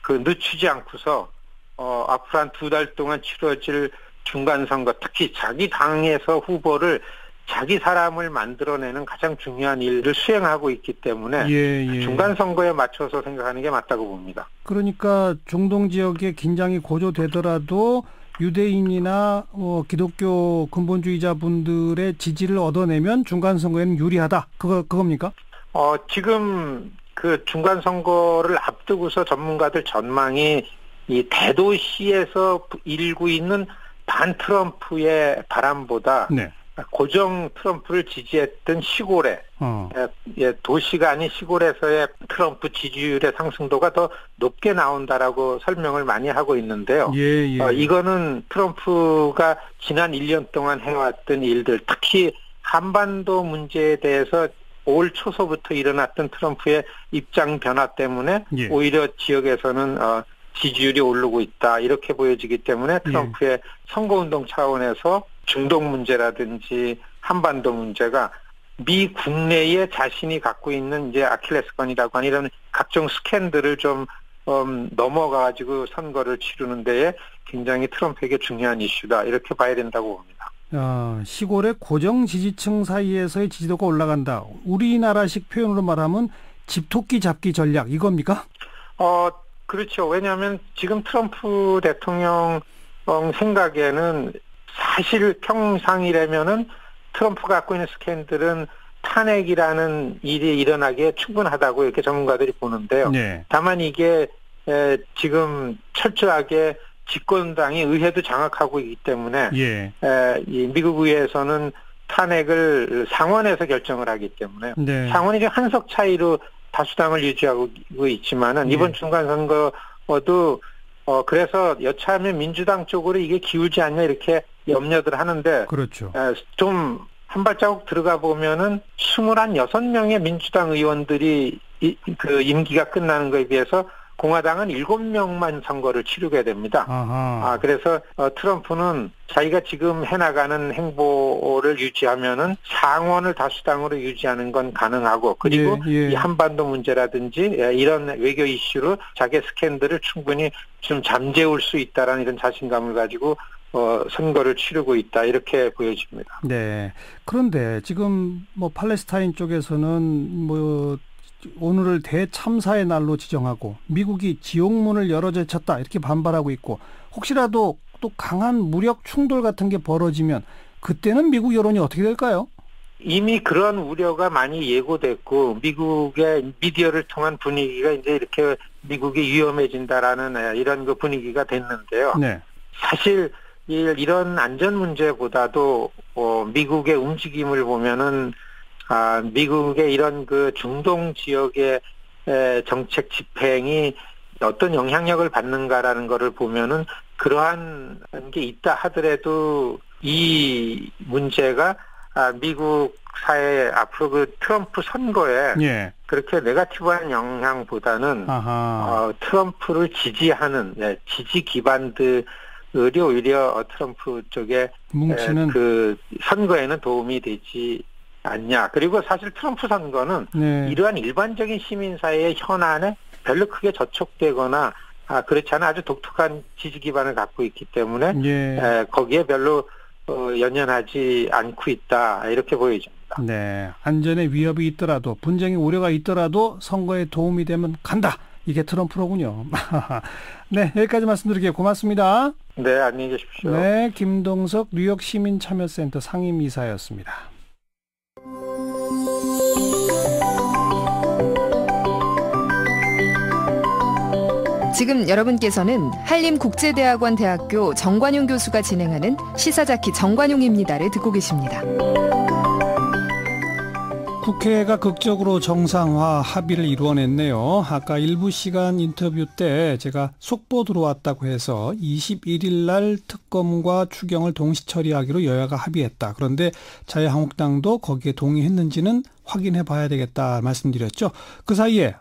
늦추지 않고서 앞으로 한 2달 동안 치러질 중간선거, 특히 자기 당에서 후보를 자기 사람을 만들어내는 가장 중요한 일을 수행하고 있기 때문에 중간선거에 맞춰서 생각하는 게 맞다고 봅니다. 그러니까 중동 지역의 긴장이 고조되더라도 유대인이나 기독교 근본주의자 분들의 지지를 얻어내면 중간 선거에는 유리하다. 그겁니까? 지금 그 중간 선거를 앞두고서 전문가들 전망이 이 대도시에서 일고 있는 반 트럼프의 바람보다 네. 고정 트럼프를 지지했던 시골에 도시가 아닌 시골에서의 트럼프 지지율의 상승도가 더 높게 나온다라고 설명을 많이 하고 있는데요. 이거는 트럼프가 지난 1년 동안 해왔던 일들, 특히 한반도 문제에 대해서 올 초서부터 일어났던 트럼프의 입장 변화 때문에 오히려 지역에서는 지지율이 오르고 있다 이렇게 보여지기 때문에 트럼프의 선거운동 차원에서 중동 문제라든지 한반도 문제가 미 국내에 자신이 갖고 있는 이제 아킬레스건이라고 하는 이런 각종 스캔들을 좀 넘어가지고 선거를 치르는 데에 굉장히 트럼프에게 중요한 이슈다 이렇게 봐야 된다고 봅니다. 시골의 고정 지지층 사이에서의 지지도가 올라간다. 우리나라식 표현으로 말하면 집토끼 잡기 전략 이겁니까? 그렇죠. 왜냐하면 지금 트럼프 대통령 생각에는 사실 평상이라면은 트럼프가 갖고 있는 스캔들은 탄핵이라는 일이 일어나기에 충분하다고 이렇게 전문가들이 보는데요. 네. 다만 이게 지금 철저하게 집권당이 의회도 장악하고 있기 때문에 이 미국 의회에서는 탄핵을 상원에서 결정을 하기 때문에 상원이 지금 한석 차이로 다수당을 유지하고 있지만은 이번 중간 선거도 그래서 여차하면 민주당 쪽으로 이게 기울지 않냐 이렇게 염려들 하는데 그렇죠. 좀 한 발자국 들어가 보면은 26명의 민주당 의원들이 그 임기가 끝나는 거에 비해서 공화당은 7명만 선거를 치르게 됩니다. 그래서 트럼프는 자기가 지금 해나가는 행보를 유지하면은 상원을 다수당으로 유지하는 건 가능하고 그리고 이 한반도 문제라든지 이런 외교 이슈로 자기 스캔들을 충분히 좀 잠재울 수 있다라는 이런 자신감을 가지고 선거를 치르고 있다 이렇게 보여집니다. 네. 그런데 지금 팔레스타인 쪽에서는 오늘을 대참사의 날로 지정하고 미국이 지옥문을 열어 제쳤다 이렇게 반발하고 있고 혹시라도 또 강한 무력 충돌 같은 게 벌어지면 그때는 미국 여론이 어떻게 될까요? 이미 그런 우려가 많이 예고됐고 미국의 미디어를 통한 분위기가 이제 이렇게 미국이 위험해진다라는 이런 그 분위기가 됐는데요. 네. 사실 이런 안전 문제보다도 미국의 움직임을 보면은 미국의 이런 그 중동 지역의 정책 집행이 어떤 영향력을 받는가라는 거를 보면은 그러한 게 있다 하더라도 이 문제가 미국 사회 앞으로 그 트럼프 선거에 그렇게 네거티브한 영향보다는 트럼프를 지지하는 지지 기반들이 오히려 트럼프 쪽에 뭉치는 그 선거에는 도움이 되지 않냐. 그리고 사실 트럼프 선거는 이러한 일반적인 시민사회의 현안에 별로 크게 저촉되거나 그렇지 않아 아주 독특한 지지 기반을 갖고 있기 때문에 거기에 별로 연연하지 않고 있다 이렇게 보여집니다. 네, 안전에 위협이 있더라도 분쟁의 우려가 있더라도 선거에 도움이 되면 간다. 이게 트럼프로군요. 네, 여기까지 말씀드릴게요. 고맙습니다. 네, 안녕히 계십시오. 네, 김동석 뉴욕 시민참여센터 상임이사였습니다. 지금 여러분께서는 한림국제대학원 대학교 정관용 교수가 진행하는 시사자키 정관용입니다를 듣고 계십니다. 국회가 극적으로 정상화 합의를 이루어냈네요. 아까 일부 시간 인터뷰 때 제가 속보 들어왔다고 해서 21일 날 특검과 추경을 동시 처리하기로 여야가 합의했다. 그런데 자유한국당도 거기에 동의했는지는 확인해 봐야 되겠다 말씀드렸죠. 그 사이에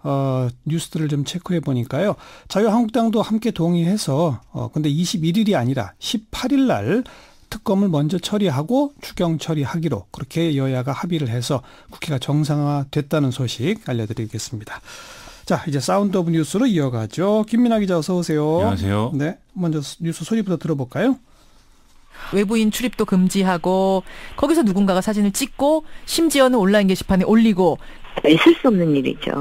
뉴스들을 좀 체크해 보니까요. 자유한국당도 함께 동의해서 근데 21일이 아니라 18일 날 특검을 먼저 처리하고 추경 처리하기로 그렇게 여야가 합의를 해서 국회가 정상화됐다는 소식 알려드리겠습니다. 자, 이제 사운드 오브 뉴스로 이어가죠. 김민아 기자 어서 오세요. 안녕하세요. 네, 먼저 뉴스 소리부터 들어볼까요? 외부인 출입도 금지하고 거기서 누군가가 사진을 찍고 심지어는 온라인 게시판에 올리고 있을 수 없는 일이죠.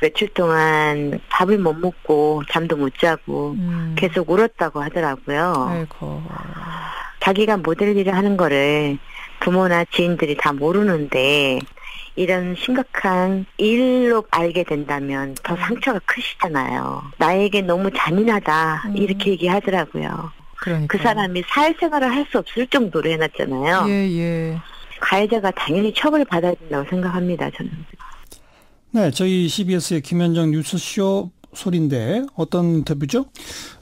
며칠 동안 밥을 못 먹고 잠도 못 자고 계속 울었다고 하더라고요. 아이고. 자기가 모델 일을 하는 거를 부모나 지인들이 다 모르는데 이런 심각한 일로 알게 된다면 더 상처가 크시잖아요. 나에게 너무 잔인하다 이렇게 얘기하더라고요. 그러니까요. 그 사람이 사회생활을 할 수 없을 정도로 해놨잖아요. 예. 가해자가 당연히 처벌받아야 된다고 생각합니다. 저는. 네, 저희 CBS의 김현정 뉴스쇼 소리인데 어떤 인터뷰죠?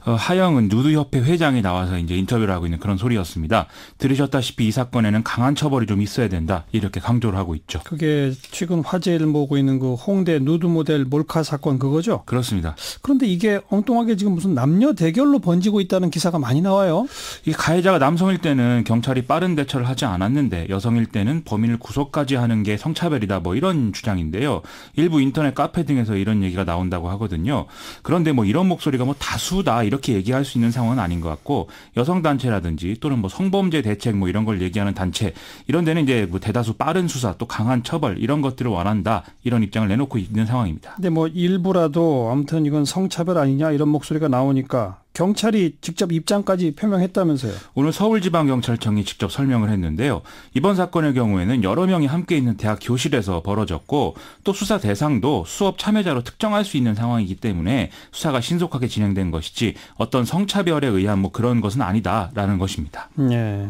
하영은 누드협회 회장이 나와서 이제 인터뷰를 하고 있는 그런 소리였습니다. 들으셨다시피 이 사건에는 강한 처벌이 좀 있어야 된다 이렇게 강조를 하고 있죠. 그게 최근 화제를 모으고 있는 그 홍대 누드 모델 몰카 사건 그거죠? 그렇습니다. 그런데 이게 엉뚱하게 지금 무슨 남녀 대결로 번지고 있다는 기사가 많이 나와요. 이 가해자가 남성일 때는 경찰이 빠른 대처를 하지 않았는데 여성일 때는 범인을 구속까지 하는 게 성차별이다 뭐 이런 주장인데요. 일부 인터넷 카페 등에서 이런 얘기가 나온다고 하거든요. 그런데 뭐 이런 목소리가 뭐 다수다 이렇게 얘기할 수 있는 상황은 아닌 것 같고 여성단체라든지 또는 뭐 성범죄 대책 뭐 이런 걸 얘기하는 단체 이런 데는 이제 뭐 대다수 빠른 수사 또 강한 처벌 이런 것들을 원한다 이런 입장을 내놓고 있는 상황입니다. 근데 뭐 일부라도 아무튼 이건 성차별 아니냐 이런 목소리가 나오니까 경찰이 직접 입장까지 표명했다면서요. 오늘 서울지방경찰청이 직접 설명을 했는데요. 이번 사건의 경우에는 여러 명이 함께 있는 대학 교실에서 벌어졌고 또 수사 대상도 수업 참여자로 특정할 수 있는 상황이기 때문에 수사가 신속하게 진행된 것이지 어떤 성차별에 의한 뭐 그런 것은 아니다라는 것입니다. 네.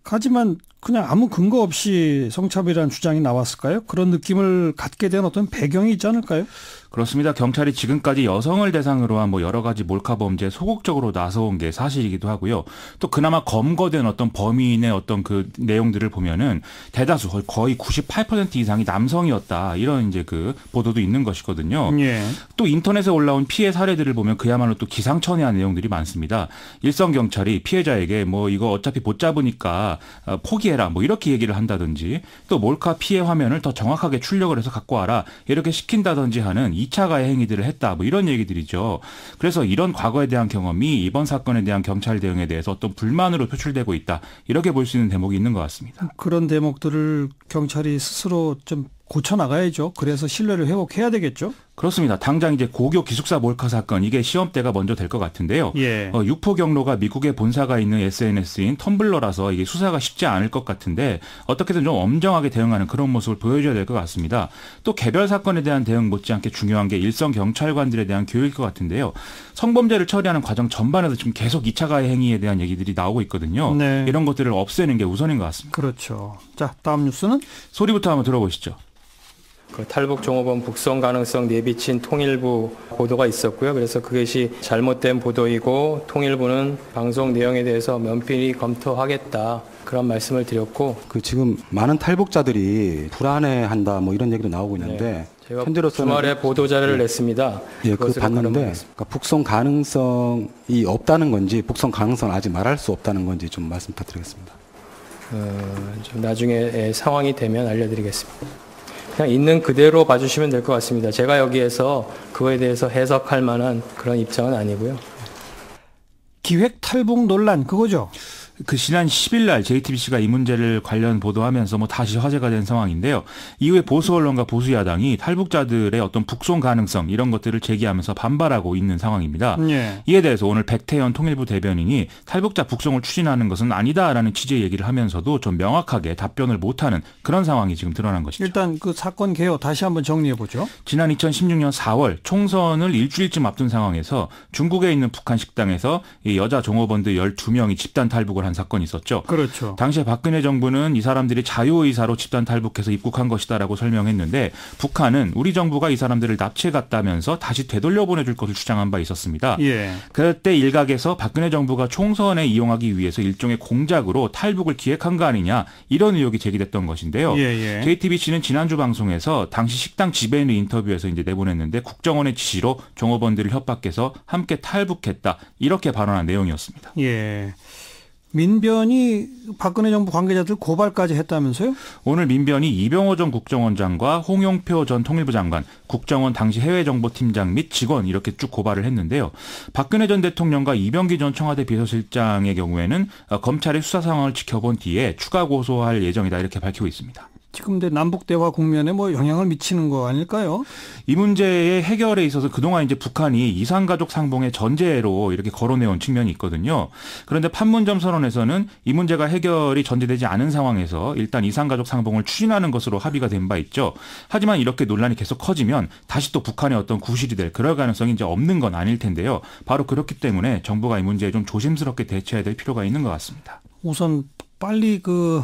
하지만 그냥 아무 근거 없이 성차별이라는 주장이 나왔을까요? 그런 느낌을 갖게 된 어떤 배경이 있지 않을까요? 그렇습니다. 경찰이 지금까지 여성을 대상으로 한 뭐 여러 가지 몰카 범죄에 소극적으로 나서온 게 사실이기도 하고요. 또 그나마 검거된 어떤 범인의 어떤 그 내용들을 보면은 대다수 거의 98% 이상이 남성이었다. 이런 이제 그 보도도 있는 것이거든요. 예. 또 인터넷에 올라온 피해 사례들을 보면 그야말로 또 기상천외한 내용들이 많습니다. 일선 경찰이 피해자에게 뭐 이거 어차피 못 잡으니까 포기해라 뭐 이렇게 얘기를 한다든지 또 몰카 피해 화면을 더 정확하게 출력을 해서 갖고 와라 이렇게 시킨다든지 하는 2차 가해 행위들을 했다 뭐 이런 얘기들이죠. 그래서 이런 과거에 대한 경험이 이번 사건에 대한 경찰 대응에 대해서 어떤 불만으로 표출되고 있다. 이렇게 볼 수 있는 대목이 있는 것 같습니다. 그런 대목들을 경찰이 스스로 좀 고쳐나가야죠. 그래서 신뢰를 회복해야 되겠죠. 그렇습니다. 당장 이제 고교 기숙사 몰카 사건 이게 시험대가 먼저 될 것 같은데요. 예. 유포 경로가 미국에 본사가 있는 SNS인 텀블러라서 이게 수사가 쉽지 않을 것 같은데 어떻게든 좀 엄정하게 대응하는 그런 모습을 보여줘야 될 것 같습니다. 또 개별 사건에 대한 대응 못지않게 중요한 게 일선 경찰관들에 대한 교육일 것 같은데요. 성범죄를 처리하는 과정 전반에서 지금 계속 2차 가해 행위에 대한 얘기들이 나오고 있거든요. 네. 이런 것들을 없애는 게 우선인 것 같습니다. 그렇죠. 자, 다음 뉴스는? 소리부터 한번 들어보시죠. 그 탈북 종업원 북송 가능성 내비친 통일부 보도가 있었고요. 그래서 그것이 잘못된 보도이고 통일부는 방송 내용에 대해서 면밀히 검토하겠다. 그런 말씀을 드렸고 그 지금 많은 탈북자들이 불안해한다 뭐 이런 얘기도 나오고 있는데 네, 제가 현재로서는 주말에 보도 자료를 냈습니다. 예, 그거 봤는데 그러니까 북송 가능성이 없다는 건지 북송 가능성을 아직 말할 수 없다는 건지 좀 말씀 부탁드리겠습니다. 좀 나중에 상황이 되면 알려드리겠습니다. 그냥 있는 그대로 봐주시면 될 것 같습니다. 제가 여기에서 그거에 대해서 해석할 만한 그런 입장은 아니고요. 기획 탈북 논란 그거죠? 그 지난 10일 날 JTBC가 이 문제를 관련 보도하면서 뭐 다시 화제가 된 상황인데요. 이후에 보수 언론과 보수 야당이 탈북자들의 어떤 북송 가능성 이런 것들을 제기하면서 반발하고 있는 상황입니다. 예. 이에 대해서 오늘 백태현 통일부 대변인이 탈북자 북송을 추진하는 것은 아니다라는 취지의 얘기를 하면서도 좀 명확하게 답변을 못하는 그런 상황이 지금 드러난 것이죠. 일단 그 사건 개요 다시 한번 정리해 보죠. 지난 2016년 4월 총선을 일주일쯤 앞둔 상황에서 중국에 있는 북한 식당에서 이 여자 종업원들 12명이 집단 탈북을 한 사건이 있었죠. 그렇죠. 당시에 박근혜 정부는 이 사람들이 자유의사로 집단 탈북해서 입국한 것이다라고 설명했는데 북한은 우리 정부가 이 사람들을 납치해갔다면서 다시 되돌려 보내줄 것을 주장한 바 있었습니다. 예. 그때 일각에서 박근혜 정부가 총선에 이용하기 위해서 일종의 공작으로 탈북을 기획한 거 아니냐 이런 의혹이 제기됐던 것인데요. 예. JTBC는 지난주 방송에서 당시 식당 지배인을 인터뷰해서 이제 내보냈는데 국정원의 지시로 종업원들을 협박해서 함께 탈북했다 이렇게 발언한 내용이었습니다. 예. 민변이 박근혜 정부 관계자들 고발까지 했다면서요? 오늘 민변이 이병호 전 국정원장과 홍영표 전 통일부 장관, 국정원 당시 해외정보팀장 및 직원 이렇게 쭉 고발을 했는데요. 박근혜 전 대통령과 이병기 전 청와대 비서실장의 경우에는 검찰의 수사 상황을 지켜본 뒤에 추가 고소할 예정이다 이렇게 밝히고 있습니다. 지금 남북 대화 국면에 뭐 영향을 미치는 거 아닐까요? 이 문제의 해결에 있어서 그동안 이제 북한이 이산가족 상봉의 전제로 이렇게 거론해온 측면이 있거든요. 그런데 판문점 선언에서는 이 문제가 해결이 전제되지 않은 상황에서 일단 이산가족 상봉을 추진하는 것으로 합의가 된 바 있죠. 하지만 이렇게 논란이 계속 커지면 다시 또 북한의 어떤 구실이 될 그럴 가능성이 이제 없는 건 아닐 텐데요. 바로 그렇기 때문에 정부가 이 문제에 좀 조심스럽게 대처해야 될 필요가 있는 것 같습니다. 우선 빨리 그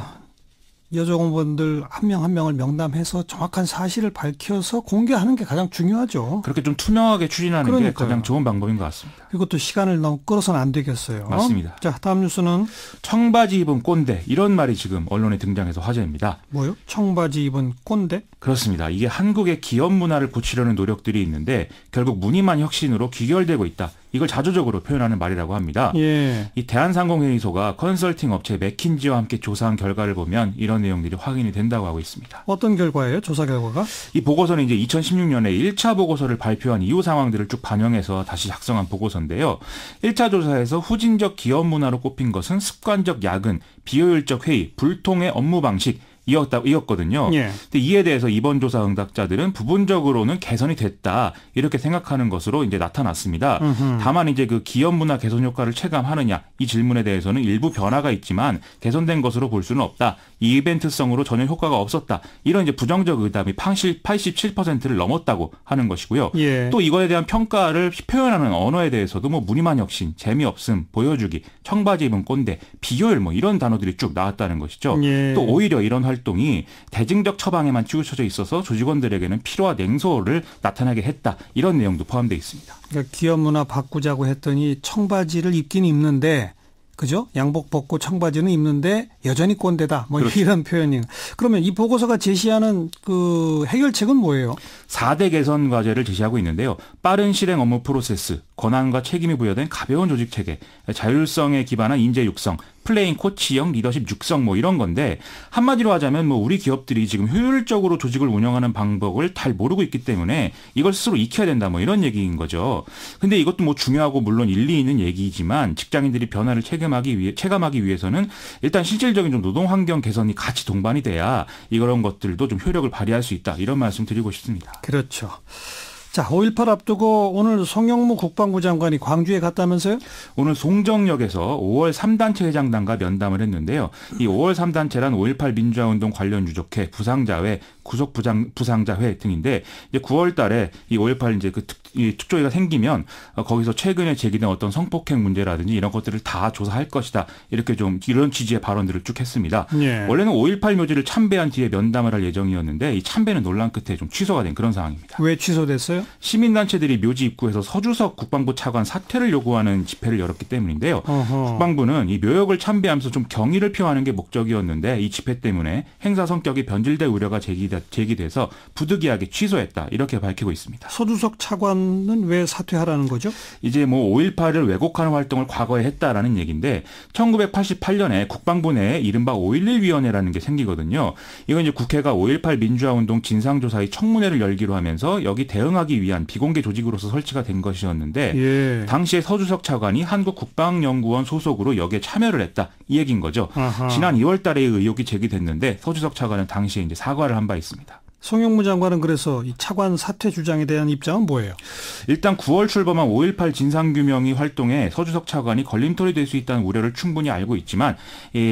여정원분들 한 명 한 명을 명담해서 정확한 사실을 밝혀서 공개하는 게 가장 중요하죠. 그렇게 좀 투명하게 추진하는 그러니까요. 게 가장 좋은 방법인 것 같습니다. 그리고 또 시간을 너무 끌어서는 안 되겠어요. 맞습니다. 자, 다음 뉴스는 청바지 입은 꼰대 이런 말이 지금 언론에 등장해서 화제입니다. 뭐요? 청바지 입은 꼰대? 그렇습니다. 이게 한국의 기업 문화를 고치려는 노력들이 있는데 결국 무늬만 혁신으로 귀결되고 있다. 이걸 자조적으로 표현하는 말이라고 합니다. 예. 이 대한상공회의소가 컨설팅 업체 맥킨지와 함께 조사한 결과를 보면 이런 내용들이 확인이 된다고 하고 있습니다. 어떤 결과예요? 조사 결과가? 이 보고서는 이제 2016년에 1차 보고서를 발표한 이후 상황들을 쭉 반영해서 다시 작성한 보고서인데요. 1차 조사에서 후진적 기업 문화로 꼽힌 것은 습관적 야근, 비효율적 회의, 불통의 업무 방식, 이었거든요. 예. 근데 이에 대해서 이번 조사 응답자들은 부분적으로는 개선이 됐다 이렇게 생각하는 것으로 이제 나타났습니다. 다만 이제 그 기업 문화 개선 효과를 체감하느냐 이 질문에 대해서는 일부 변화가 있지만 개선된 것으로 볼 수는 없다. 이 이벤트성으로 전혀 효과가 없었다. 이런 이제 부정적 의담이 87%를 넘었다고 하는 것이고요. 예. 또 이거에 대한 평가를 표현하는 언어에 대해서도 뭐 무늬만 혁신, 재미없음, 보여주기, 청바지 입은 꼰대, 비효율 뭐 이런 단어들이 쭉 나왔다는 것이죠. 예. 또 오히려 이런 활동이 대증적 처방에만 치우쳐져 있어서 조직원들에게는 피로와 냉소를 나타나게 했다. 이런 내용도 포함되어 있습니다. 그러니까 기업 문화 바꾸자고 했더니 청바지를 입긴 입는데 그죠? 양복 벗고 청바지는 입는데 여전히 꼰대다. 뭐 그렇죠. 이런 표현이. 그러면 이 보고서가 제시하는 그 해결책은 뭐예요? 4대 개선 과제를 제시하고 있는데요. 빠른 실행 업무 프로세스, 권한과 책임이 부여된 가벼운 조직 체계, 자율성에 기반한 인재 육성, 플레인 코치형 리더십 육성 뭐 이런 건데 한마디로 하자면 뭐 우리 기업들이 지금 효율적으로 조직을 운영하는 방법을 잘 모르고 있기 때문에 이걸 스스로 익혀야 된다 뭐 이런 얘기인 거죠. 근데 이것도 뭐 중요하고 물론 일리 있는 얘기이지만 직장인들이 변화를 체감하기 위해서는 일단 실질적인 좀 노동 환경 개선이 같이 동반이 돼야 이런 것들도 좀 효력을 발휘할 수 있다. 이런 말씀 드리고 싶습니다. 그렇죠. 자, 5.18 앞두고 오늘 송영무 국방부 장관이 광주에 갔다면서요? 오늘 송정역에서 5월 3단체 회장단과 면담을 했는데요. 이 5월 3단체란 5.18 민주화운동 관련 유족회, 부상자회, 구속 부상자회 등인데 이제 9월 달에 이 5.18 이제 이 특조위가 생기면 거기서 최근에 제기된 어떤 성폭행 문제라든지 이런 것들을 다 조사할 것이다. 이렇게 좀 이런 취지의 발언들을 쭉 했습니다. 예. 원래는 5.18 묘지를 참배한 뒤에 면담을 할 예정이었는데 이 참배는 논란 끝에 좀 취소가 된 그런 상황입니다. 왜 취소됐어요? 시민단체들이 묘지 입구에서 서주석 국방부 차관 사퇴를 요구하는 집회를 열었기 때문인데요. 어허. 국방부는 이 묘역을 참배하면서 좀 경의를 표하는 게 목적이었는데 이 집회 때문에 행사 성격이 변질될 우려가 제기돼서 부득이하게 취소했다. 이렇게 밝히고 있습니다. 서주석 차관은 왜 사퇴하라는 거죠? 이제 뭐 5.18을 왜곡하는 활동을 과거에 했다라는 얘기인데 1988년에 국방부 내에 이른바 5.11위원회라는 게 생기거든요. 이건 이제 국회가 5.18 민주화운동 진상조사의 청문회를 열기로 하면서 여기 대응하기 위한 비공개 조직으로서 설치가 된 것이었는데 예. 당시에 서주석 차관이 한국국방연구원 소속으로 여기에 참여를 했다. 이 얘기인 거죠. 아하. 지난 2월 달에 의혹이 제기됐는데 서주석 차관은 당시에 이제 사과를 한 바 있습니다. 송영무 장관은 그래서 이 차관 사퇴 주장에 대한 입장은 뭐예요? 일단 9월 출범한 5.18 진상규명위 활동에 서주석 차관이 걸림돌이 될 수 있다는 우려를 충분히 알고 있지만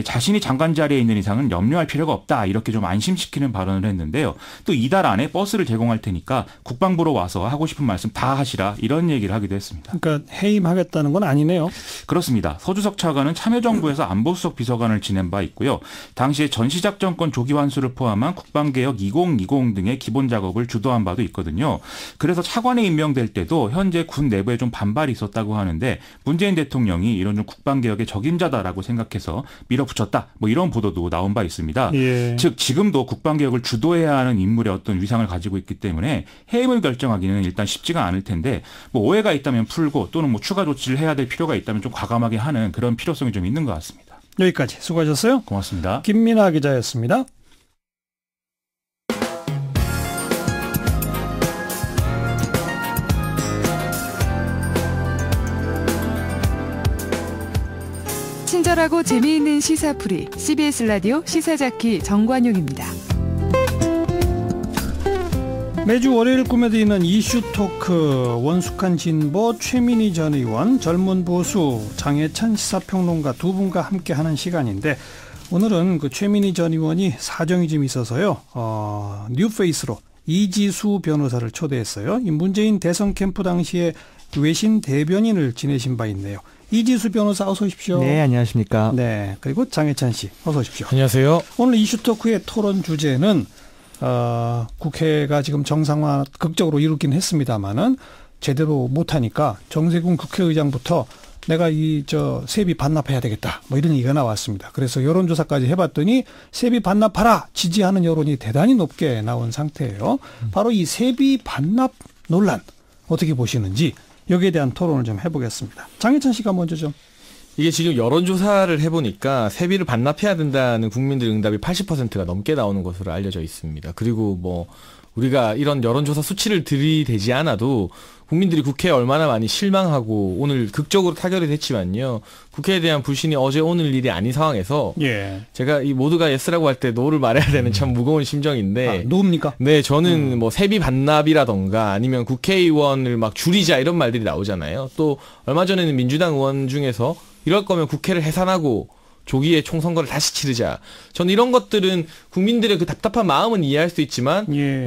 자신이 장관 자리에 있는 이상은 염려할 필요가 없다. 이렇게 좀 안심시키는 발언을 했는데요. 또 이달 안에 버스를 제공할 테니까 국방부로 와서 하고 싶은 말씀 다 하시라. 이런 얘기를 하기도 했습니다. 그러니까 해임하겠다는 건 아니네요. 그렇습니다. 서주석 차관은 참여정부에서 안보수석 비서관을 지낸 바 있고요. 당시에 전시작전권 조기 환수를 포함한 국방개혁 2020 등의 기본 작업을 주도한 바도 있거든요. 그래서 차관에 임명될 때도 현재 군 내부에 좀 반발이 있었다고 하는데 문재인 대통령이 이런 좀 국방개혁의 적임자다라고 생각해서 밀어붙였다. 뭐 이런 보도도 나온 바 있습니다. 예. 즉 지금도 국방개혁을 주도해야 하는 인물의 어떤 위상을 가지고 있기 때문에 해임을 결정하기는 일단 쉽지가 않을 텐데 뭐 오해가 있다면 풀고 또는 뭐 추가 조치를 해야 될 필요가 있다면 좀 과감하게 하는 그런 필요성이 좀 있는 것 같습니다. 여기까지 수고하셨어요. 고맙습니다. 김민아 기자였습니다. 친절하고 재미있는 시사풀이 CBS 라디오 시사자키 정관용입니다. 매주 월요일 꾸며드리는 이슈 토크, 원숙한 진보, 최민희 전 의원, 젊은 보수, 장혜찬 시사평론가 두 분과 함께하는 시간인데, 오늘은 그 최민희 전 의원이 사정이 좀 있어서요, 뉴페이스로 이지수 변호사를 초대했어요. 이 문재인 대선 캠프 당시에 외신 대변인을 지내신 바 있네요. 이지수 변호사 어서 오십시오. 네, 안녕하십니까. 네, 그리고 장혜찬 씨 어서 오십시오. 안녕하세요. 오늘 이슈 토크의 토론 주제는 국회가 지금 정상화 극적으로 이루긴 했습니다만은 제대로 못하니까 정세균 국회의장부터 내가 세비 반납해야 되겠다, 뭐 이런 얘기가 나왔습니다. 그래서 여론조사까지 해봤더니 세비 반납하라 지지하는 여론이 대단히 높게 나온 상태예요. 바로 이 세비 반납 논란 어떻게 보시는지 여기에 대한 토론을 좀 해보겠습니다. 장혜찬 씨가 먼저 좀. 이게 지금 여론조사를 해보니까 세비를 반납해야 된다는 국민들 응답이 80%가 넘게 나오는 것으로 알려져 있습니다. 그리고 뭐 우리가 이런 여론조사 수치를 들이대지 않아도 국민들이 국회에 얼마나 많이 실망하고 오늘 극적으로 타결이 됐지만요, 국회에 대한 불신이 어제 오늘 일이 아닌 상황에서 제가 이 모두가 예스라고 할 때 노를 말해야 되는 참 무거운 심정인데. 노입니까? 네, 저는 뭐 세비 반납이라던가 아니면 국회의원을 막 줄이자 이런 말들이 나오잖아요. 또 얼마 전에는 민주당 의원 중에서 이럴 거면 국회를 해산하고 조기에 총선거를 다시 치르자. 저는 이런 것들은 국민들의 그 답답한 마음은 이해할 수 있지만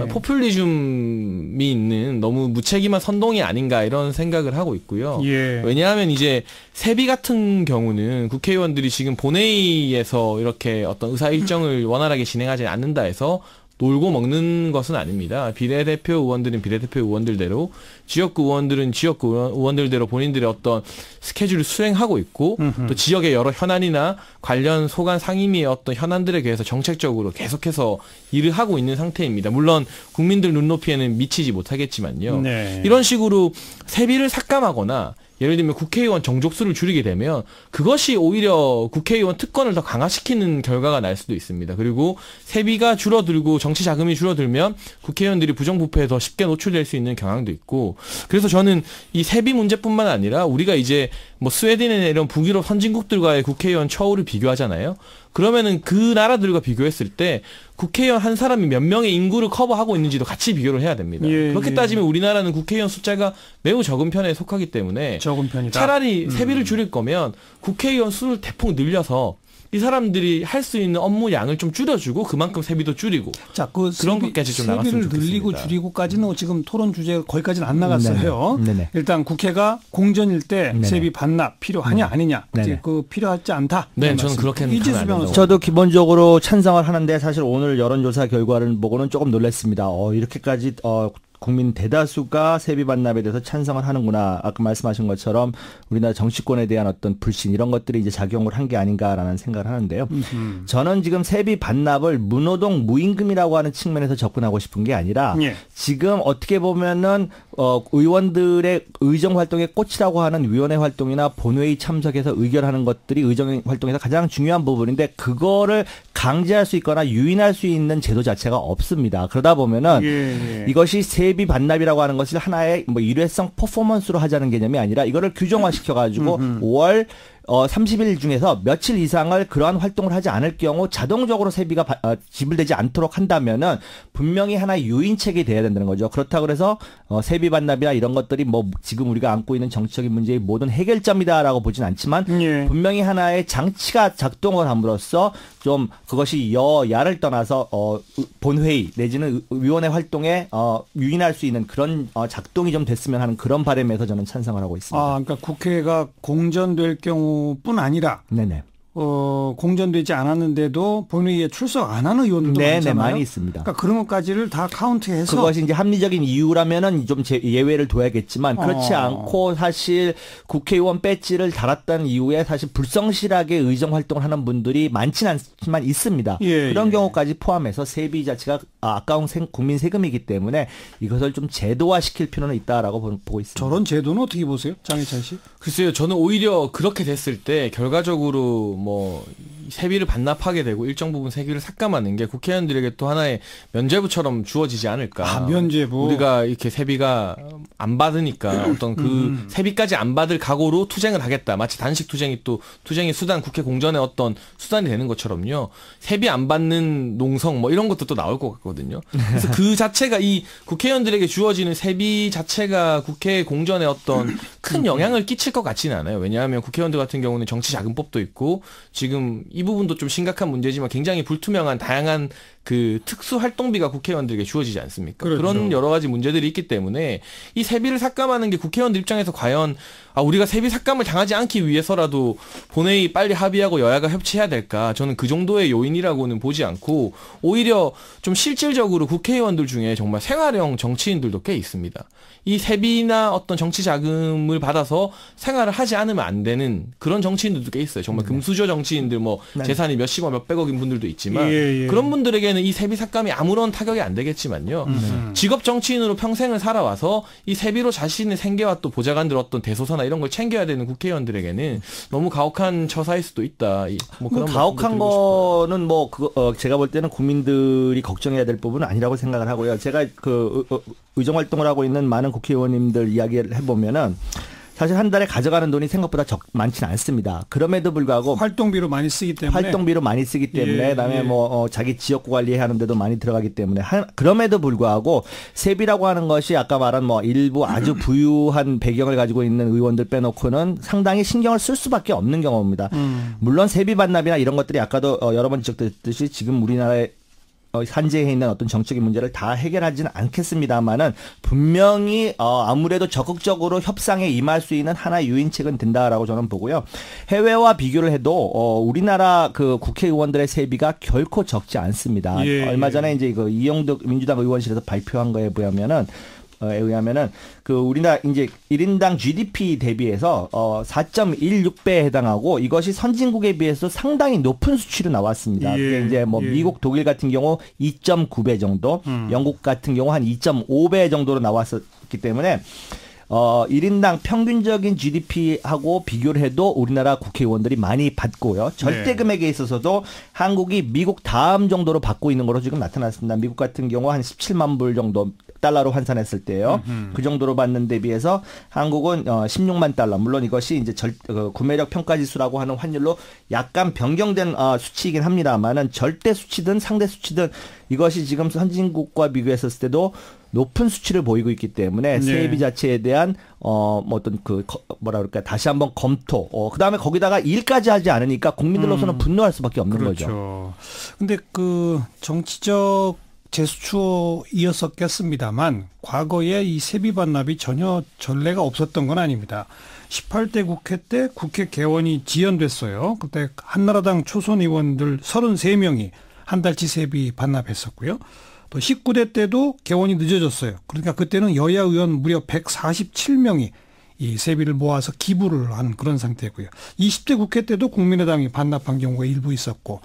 포퓰리즘이 있는 너무 무책임한 선동이 아닌가 이런 생각을 하고 있고요. 왜냐하면 이제 세비 같은 경우는 국회의원들이 지금 본회의에서 이렇게 어떤 의사 일정을 원활하게 진행하지 않는다 해서 놀고 먹는 것은 아닙니다. 비례대표 의원들은 비례대표 의원들대로, 지역구 의원들은 지역구 의원들대로 본인들의 어떤 스케줄을 수행하고 있고, 또 지역의 여러 현안이나 관련 소관 상임위의 어떤 현안들에 대해서 정책적으로 계속해서 일을 하고 있는 상태입니다. 물론 국민들 눈높이에는 미치지 못하겠지만요. 이런 식으로 세비를 삭감하거나 예를 들면 국회의원 정족수를 줄이게 되면 그것이 오히려 국회의원 특권을 더 강화시키는 결과가 날 수도 있습니다. 그리고 세비가 줄어들고 정치 자금이 줄어들면 국회의원들이 부정부패에 더 쉽게 노출될 수 있는 경향도 있고, 그래서 저는 이 세비 문제뿐만 아니라 우리가 이제 뭐 스웨덴이나 이런 북유럽 선진국들과의 국회의원 처우를 비교하잖아요. 그러면은 그 나라들과 비교했을 때 국회의원 한 사람이 몇 명의 인구를 커버하고 있는지도 같이 비교를 해야 됩니다. 그렇게 따지면 우리나라는 국회의원 숫자가 매우 적은 편에 속하기 때문에 적은 편이다. 차라리 세비를 줄일 거면 국회의원 수를 대폭 늘려서 이 사람들이 할 수 있는 업무 양을 좀 줄여주고 그만큼 세비도 줄이고, 자, 그런 것까지 좀 나갔으면 좋겠습니다. 세비를 늘리고 줄이고까지는 지금 토론 주제가 거기까지는 안 나갔어요. 일단 국회가 공전일 때 세비 반납 필요하냐 아니냐, 그 필요하지 않다. 네, 저는 그렇게는 이지수 변호사. 저도 기본적으로 찬성을 하는데 사실 오늘 여론조사 결과를 보고는 조금 놀랐습니다. 이렇게까지 국민 대다수가 세비 반납에 대해서 찬성을 하는구나. 아까 말씀하신 것처럼 우리나라 정치권에 대한 어떤 불신 이런 것들이 이제 작용을 한 게 아닌가라는 생각을 하는데요. 저는 지금 세비 반납을 무노동 무임금이라고 하는 측면에서 접근하고 싶은 게 아니라 지금 어떻게 보면은 의원들의 의정 활동의 꽃이라고 하는 위원회 활동이나 본회의 참석해서 의결하는 것들이 의정 활동에서 가장 중요한 부분인데, 그거를 강제할 수 있거나 유인할 수 있는 제도 자체가 없습니다. 그러다 보면은 이것이 세비 반납이라고 하는 것을 하나의 뭐 일회성 퍼포먼스로 하자는 개념이 아니라 이거를 규정화시켜 가지고 5월 30일 중에서 며칠 이상을 그러한 활동을 하지 않을 경우 자동적으로 세비가 지불되지 않도록 한다면은 분명히 하나의 유인책이 돼야 된다는 거죠. 그렇다고 해서 세비 반납이나 이런 것들이 뭐 지금 우리가 안고 있는 정치적인 문제의 모든 해결점이다라고 보진 않지만 분명히 하나의 장치가 작동을 함으로써 좀 그것이 여야를 떠나서 본회의 내지는 위원회 활동에 유인할 수 있는 그런 작동이 좀 됐으면 하는 그런 바람에서 저는 찬성을 하고 있습니다. 그러니까 국회가 공전될 경우뿐 아니라 공전되지 않았는데도 본회의에 출석 안 하는 의원들도 많잖아요. 많이 있습니다. 그러니까 그런 것까지를 다 카운트해서 그것이 이제 합리적인 이유라면은 좀 예외를 둬야겠지만 그렇지 않고 사실 국회의원 배지를 달았다는 이유에 사실 불성실하게 의정 활동을 하는 분들이 많지는 않지만 있습니다. 그런 경우까지 포함해서 세비 자체가 아까운 국민 세금이기 때문에 이것을 좀 제도화시킬 필요는 있다라고 보고 있습니다. 저런 제도는 어떻게 보세요, 장혜찬 씨? 글쎄요, 저는 오히려 그렇게 됐을 때 결과적으로 뭐 세비를 반납하게 되고 일정 부분 세비를 삭감하는 게 국회의원들에게 또 하나의 면죄부처럼 주어지지 않을까. 면죄부. 우리가 이렇게 세비가 안 받으니까 어떤 그 세비까지 안 받을 각오로 투쟁을 하겠다. 마치 단식 투쟁이 또 투쟁의 수단, 국회 공전의 어떤 수단이 되는 것처럼요. 세비 안 받는 농성 뭐 이런 것도 또 나올 것 같거든요. 그래서 그 자체가 이 국회의원들에게 주어지는 세비 자체가 국회 공전에 어떤 큰 영향을 끼칠 것 같지는 않아요. 왜냐하면 국회의원들 같은 경우는 정치자금법도 있고 지금 이 부분도 좀 심각한 문제지만 굉장히 불투명한 다양한 그 특수 활동비가 국회의원들에게 주어지지 않습니까? 그렇죠. 그런 여러 가지 문제들이 있기 때문에 이 세비를 삭감하는 게 국회의원들 입장에서 과연 우리가 세비 삭감을 당하지 않기 위해서라도 본회의 빨리 합의하고 여야가 협치해야 될까? 저는 그 정도의 요인이라고는 보지 않고 오히려 좀 실질적으로 국회의원들 중에 정말 생활형 정치인들도 꽤 있습니다. 이 세비나 어떤 정치 자금을 받아서 생활을 하지 않으면 안 되는 그런 정치인들도 꽤 있어요. 정말 금수저 정치인들 뭐 재산이 몇십억 몇백억인 분들도 있지만 그런 분들에게는 이 세비 삭감이 아무런 타격이 안 되겠지만요. 직업 정치인으로 평생을 살아와서 이 세비로 자신의 생계와 또 보좌관들 어떤 대소사나 이런 걸 챙겨야 되는 국회의원들에게는 너무 가혹한 처사일 수도 있다. 뭐 그런 가혹한 거는 뭐 제가 볼 때는 국민들이 걱정해야 될 부분은 아니라고 생각을 하고요. 제가 의정 활동을 하고 있는 많은 국회의원님들 이야기를 해보면은 사실 한 달에 가져가는 돈이 생각보다 많지는 않습니다. 그럼에도 불구하고 활동비로 많이 쓰기 때문에 그다음에 뭐 자기 지역 관리해야 하는데도 많이 들어가기 때문에 그럼에도 불구하고 세비라고 하는 것이 아까 말한 뭐 일부 아주 부유한 배경을 가지고 있는 의원들 빼놓고는 상당히 신경을 쓸 수밖에 없는 경우입니다. 물론 세비 반납이나 이런 것들이 아까도 여러 번 지적됐듯이 지금 우리나라의 산재해 있는 어떤 정책의 문제를 다 해결하지는 않겠습니다만은 분명히 아무래도 적극적으로 협상에 임할 수 있는 하나의 유인책은 된다라고 저는 보고요. 해외와 비교를 해도 우리나라 그 국회의원들의 세비가 결코 적지 않습니다. 얼마 전에 이제 그 이영득 민주당 의원실에서 발표한 거에 의하면은 그 우리나라 이제 1인당 GDP 대비해서 4.16배에 해당하고 이것이 선진국에 비해서 상당히 높은 수치로 나왔습니다. 그게 이제 뭐 미국, 독일 같은 경우 2.9배 정도, 영국 같은 경우 한 2.5배 정도로 나왔었기 때문에 1인당 평균적인 GDP하고 비교를 해도 우리나라 국회의원들이 많이 받고요. 절대 금액에 있어서도 한국이 미국 다음 정도로 받고 있는 것으로 지금 나타났습니다. 미국 같은 경우 한 17만 불 정도 달러로 환산했을 때요. 그 정도로 받는 데 비해서 한국은 16만 달러. 물론 이것이 이제 구매력 평가지수라고 하는 환율로 약간 변경된 수치이긴 합니다만은 절대 수치든 상대 수치든 이것이 지금 선진국과 비교했을 때도 높은 수치를 보이고 있기 때문에 세비 자체에 대한 어떤 다시 한번 검토. 그다음에 거기다가 일까지 하지 않으니까 국민들로서는 분노할 수밖에 없는 거죠. 근데 그 정치적 제스처이었었겠습니다만 과거에 이 세비 반납이 전혀 전례가 없었던 건 아닙니다. 18대 국회 때 국회 개원이 지연됐어요. 그때 한나라당 초선 의원들 33명이 한 달치 세비 반납했었고요. 또 19대 때도 개원이 늦어졌어요. 그러니까 그때는 여야 의원 무려 147명이 이 세비를 모아서 기부를 한 그런 상태고요. 20대 국회 때도 국민의당이 반납한 경우가 일부 있었고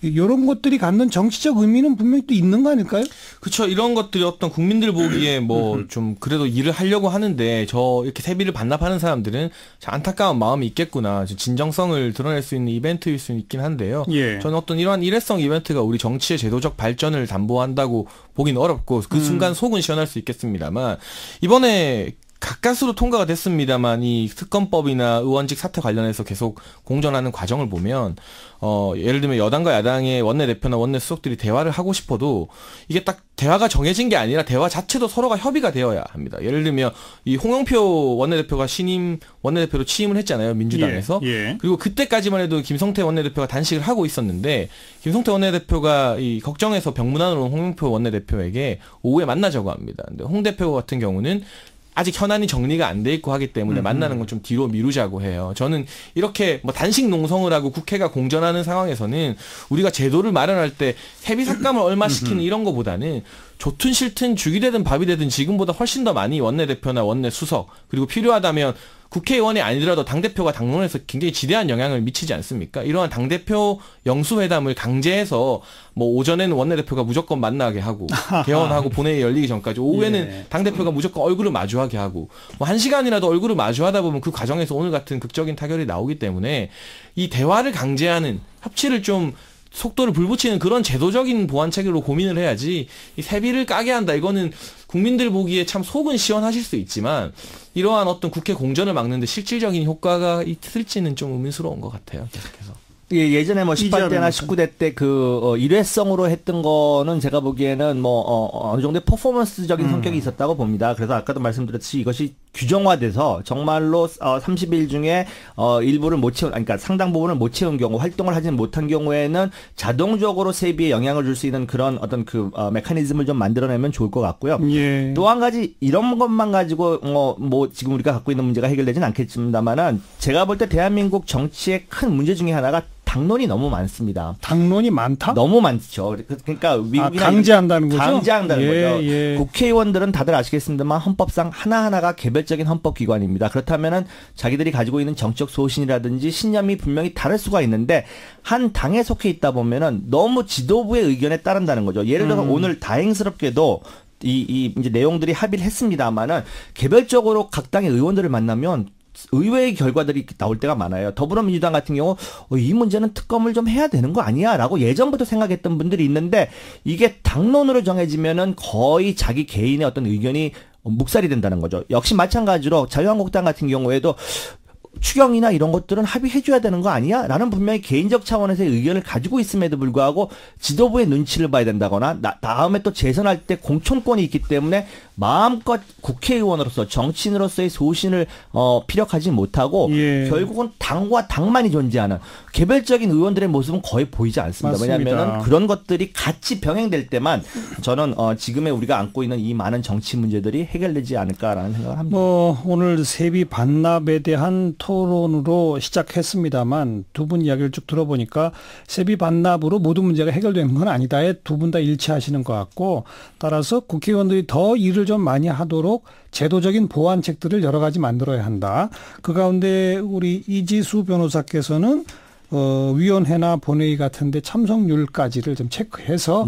이런 것들이 갖는 정치적 의미는 분명히 또 있는 거 아닐까요? 그렇죠. 이런 것들이 어떤 국민들 보기에 뭐 좀 그래도 일을 하려고 하는데 이렇게 세비를 반납하는 사람들은 안타까운 마음이 있겠구나. 진정성을 드러낼 수 있는 이벤트일 수 있긴 한데요. 저는 어떤 이러한 일회성 이벤트가 우리 정치의 제도적 발전을 담보한다고 보기는 어렵고 그 순간 속은 시원할 수 있겠습니다만 이번에 가까스로 통과가 됐습니다만 이 특검법이나 의원직 사퇴 관련해서 계속 공전하는 과정을 보면 예를 들면 여당과 야당의 원내대표나 원내수석들이 대화를 하고 싶어도 이게 딱 대화가 정해진 게 아니라 대화 자체도 서로가 협의가 되어야 합니다. 예를 들면 이 홍영표 원내대표가 신임 원내대표로 취임을 했잖아요. 민주당에서. 그리고 그때까지만 해도 김성태 원내대표가 단식을 하고 있었는데 김성태 원내대표가 이 걱정해서 병문안으로 온 홍영표 원내대표에게 오후에 만나자고 합니다. 근데 홍 대표 같은 경우는 아직 현안이 정리가 안 돼 있고 하기 때문에 만나는 건 좀 뒤로 미루자고 해요. 저는 이렇게 뭐 단식 농성을 하고 국회가 공전하는 상황에서는 우리가 제도를 마련할 때 세비 삭감을 얼마 시키는 이런 거보다는 좋든 싫든 죽이 되든 밥이 되든 지금보다 훨씬 더 많이 원내대표나 원내수석 그리고 필요하다면 국회의원이 아니더라도 당대표가 당론에서 굉장히 지대한 영향을 미치지 않습니까? 이러한 당대표 영수회담을 강제해서 뭐 오전에는 원내대표가 무조건 만나게 하고 개원하고 본회의 열리기 전까지 오후에는 예. 당대표가 무조건 얼굴을 마주하게 하고 뭐 1시간이라도 얼굴을 마주하다 보면 그 과정에서 오늘 같은 극적인 타결이 나오기 때문에 이 대화를 강제하는 협치를 좀 속도를 불붙이는 그런 제도적인 보완 체계로 고민을 해야지 이 세비를 까게 한다. 이거는 국민들 보기에 참 속은 시원하실 수 있지만 이러한 어떤 국회 공전을 막는데 실질적인 효과가 있을지는 좀 의문스러운 것 같아요. 계속해서. 예, 예전에 뭐 18대나 19대 때 그 일회성으로 했던 거는 제가 보기에는 뭐 어느 정도의 퍼포먼스적인 성격이 있었다고 봅니다. 그래서 아까도 말씀드렸듯이 이것이 규정화돼서 정말로 30일 중에 일부를 못 채운, 그러니까 상당 부분을 못 채운 경우, 활동을 하지 못한 경우에는 자동적으로 세비에 영향을 줄 수 있는 그런 어떤 그 메커니즘을 좀 만들어내면 좋을 것 같고요. 예. 또 한 가지 이런 것만 가지고 뭐 지금 우리가 갖고 있는 문제가 해결되지는 않겠습니다만은 제가 볼 때 대한민국 정치의 큰 문제 중에 하나가 당론이 너무 많습니다. 당론이 많다? 너무 많죠. 그러니까 미국이나 강제한다는 거죠? 강제한다는 거죠. 예. 국회의원들은 다들 아시겠습니다만 헌법상 하나하나가 개별적인 헌법기관입니다. 그렇다면은 자기들이 가지고 있는 정적 소신이라든지 신념이 분명히 다를 수가 있는데 한 당에 속해 있다 보면은 너무 지도부의 의견에 따른다는 거죠. 예를 들어서 오늘 다행스럽게도 이 이제 내용들이 합의를 했습니다만은 개별적으로 각 당의 의원들을 만나면 의외의 결과들이 나올 때가 많아요. 더불어민주당 같은 경우 이 문제는 특검을 좀 해야 되는 거 아니야? 라고 예전부터 생각했던 분들이 있는데 이게 당론으로 정해지면은 거의 자기 개인의 어떤 의견이 묵살이 된다는 거죠. 역시 마찬가지로 자유한국당 같은 경우에도 추경이나 이런 것들은 합의해줘야 되는 거 아니야? 라는 분명히 개인적 차원에서의 의견을 가지고 있음에도 불구하고 지도부의 눈치를 봐야 된다거나 다음에 또 재선할 때 공천권이 있기 때문에 마음껏 국회의원으로서 정치인으로서의 소신을 피력하지 못하고 결국은 당과 당만이 존재하는 개별적인 의원들의 모습은 거의 보이지 않습니다. 왜냐하면 그런 것들이 같이 병행될 때만 저는 지금의 우리가 안고 있는 이 많은 정치 문제들이 해결되지 않을까라는 생각을 합니다. 오늘 세비 반납에 대한 토론으로 시작했습니다만 두 분 이야기를 쭉 들어보니까 세비 반납으로 모든 문제가 해결되는 건 아니다에 두 분 다 일치하시는 것 같고 따라서 국회의원들이 더 일을 좀 많이 하도록 제도적인 보완책들을 여러 가지 만들어야 한다. 그 가운데 우리 이지수 변호사께서는 위원회나 본회의 같은데 참석률까지를 좀 체크해서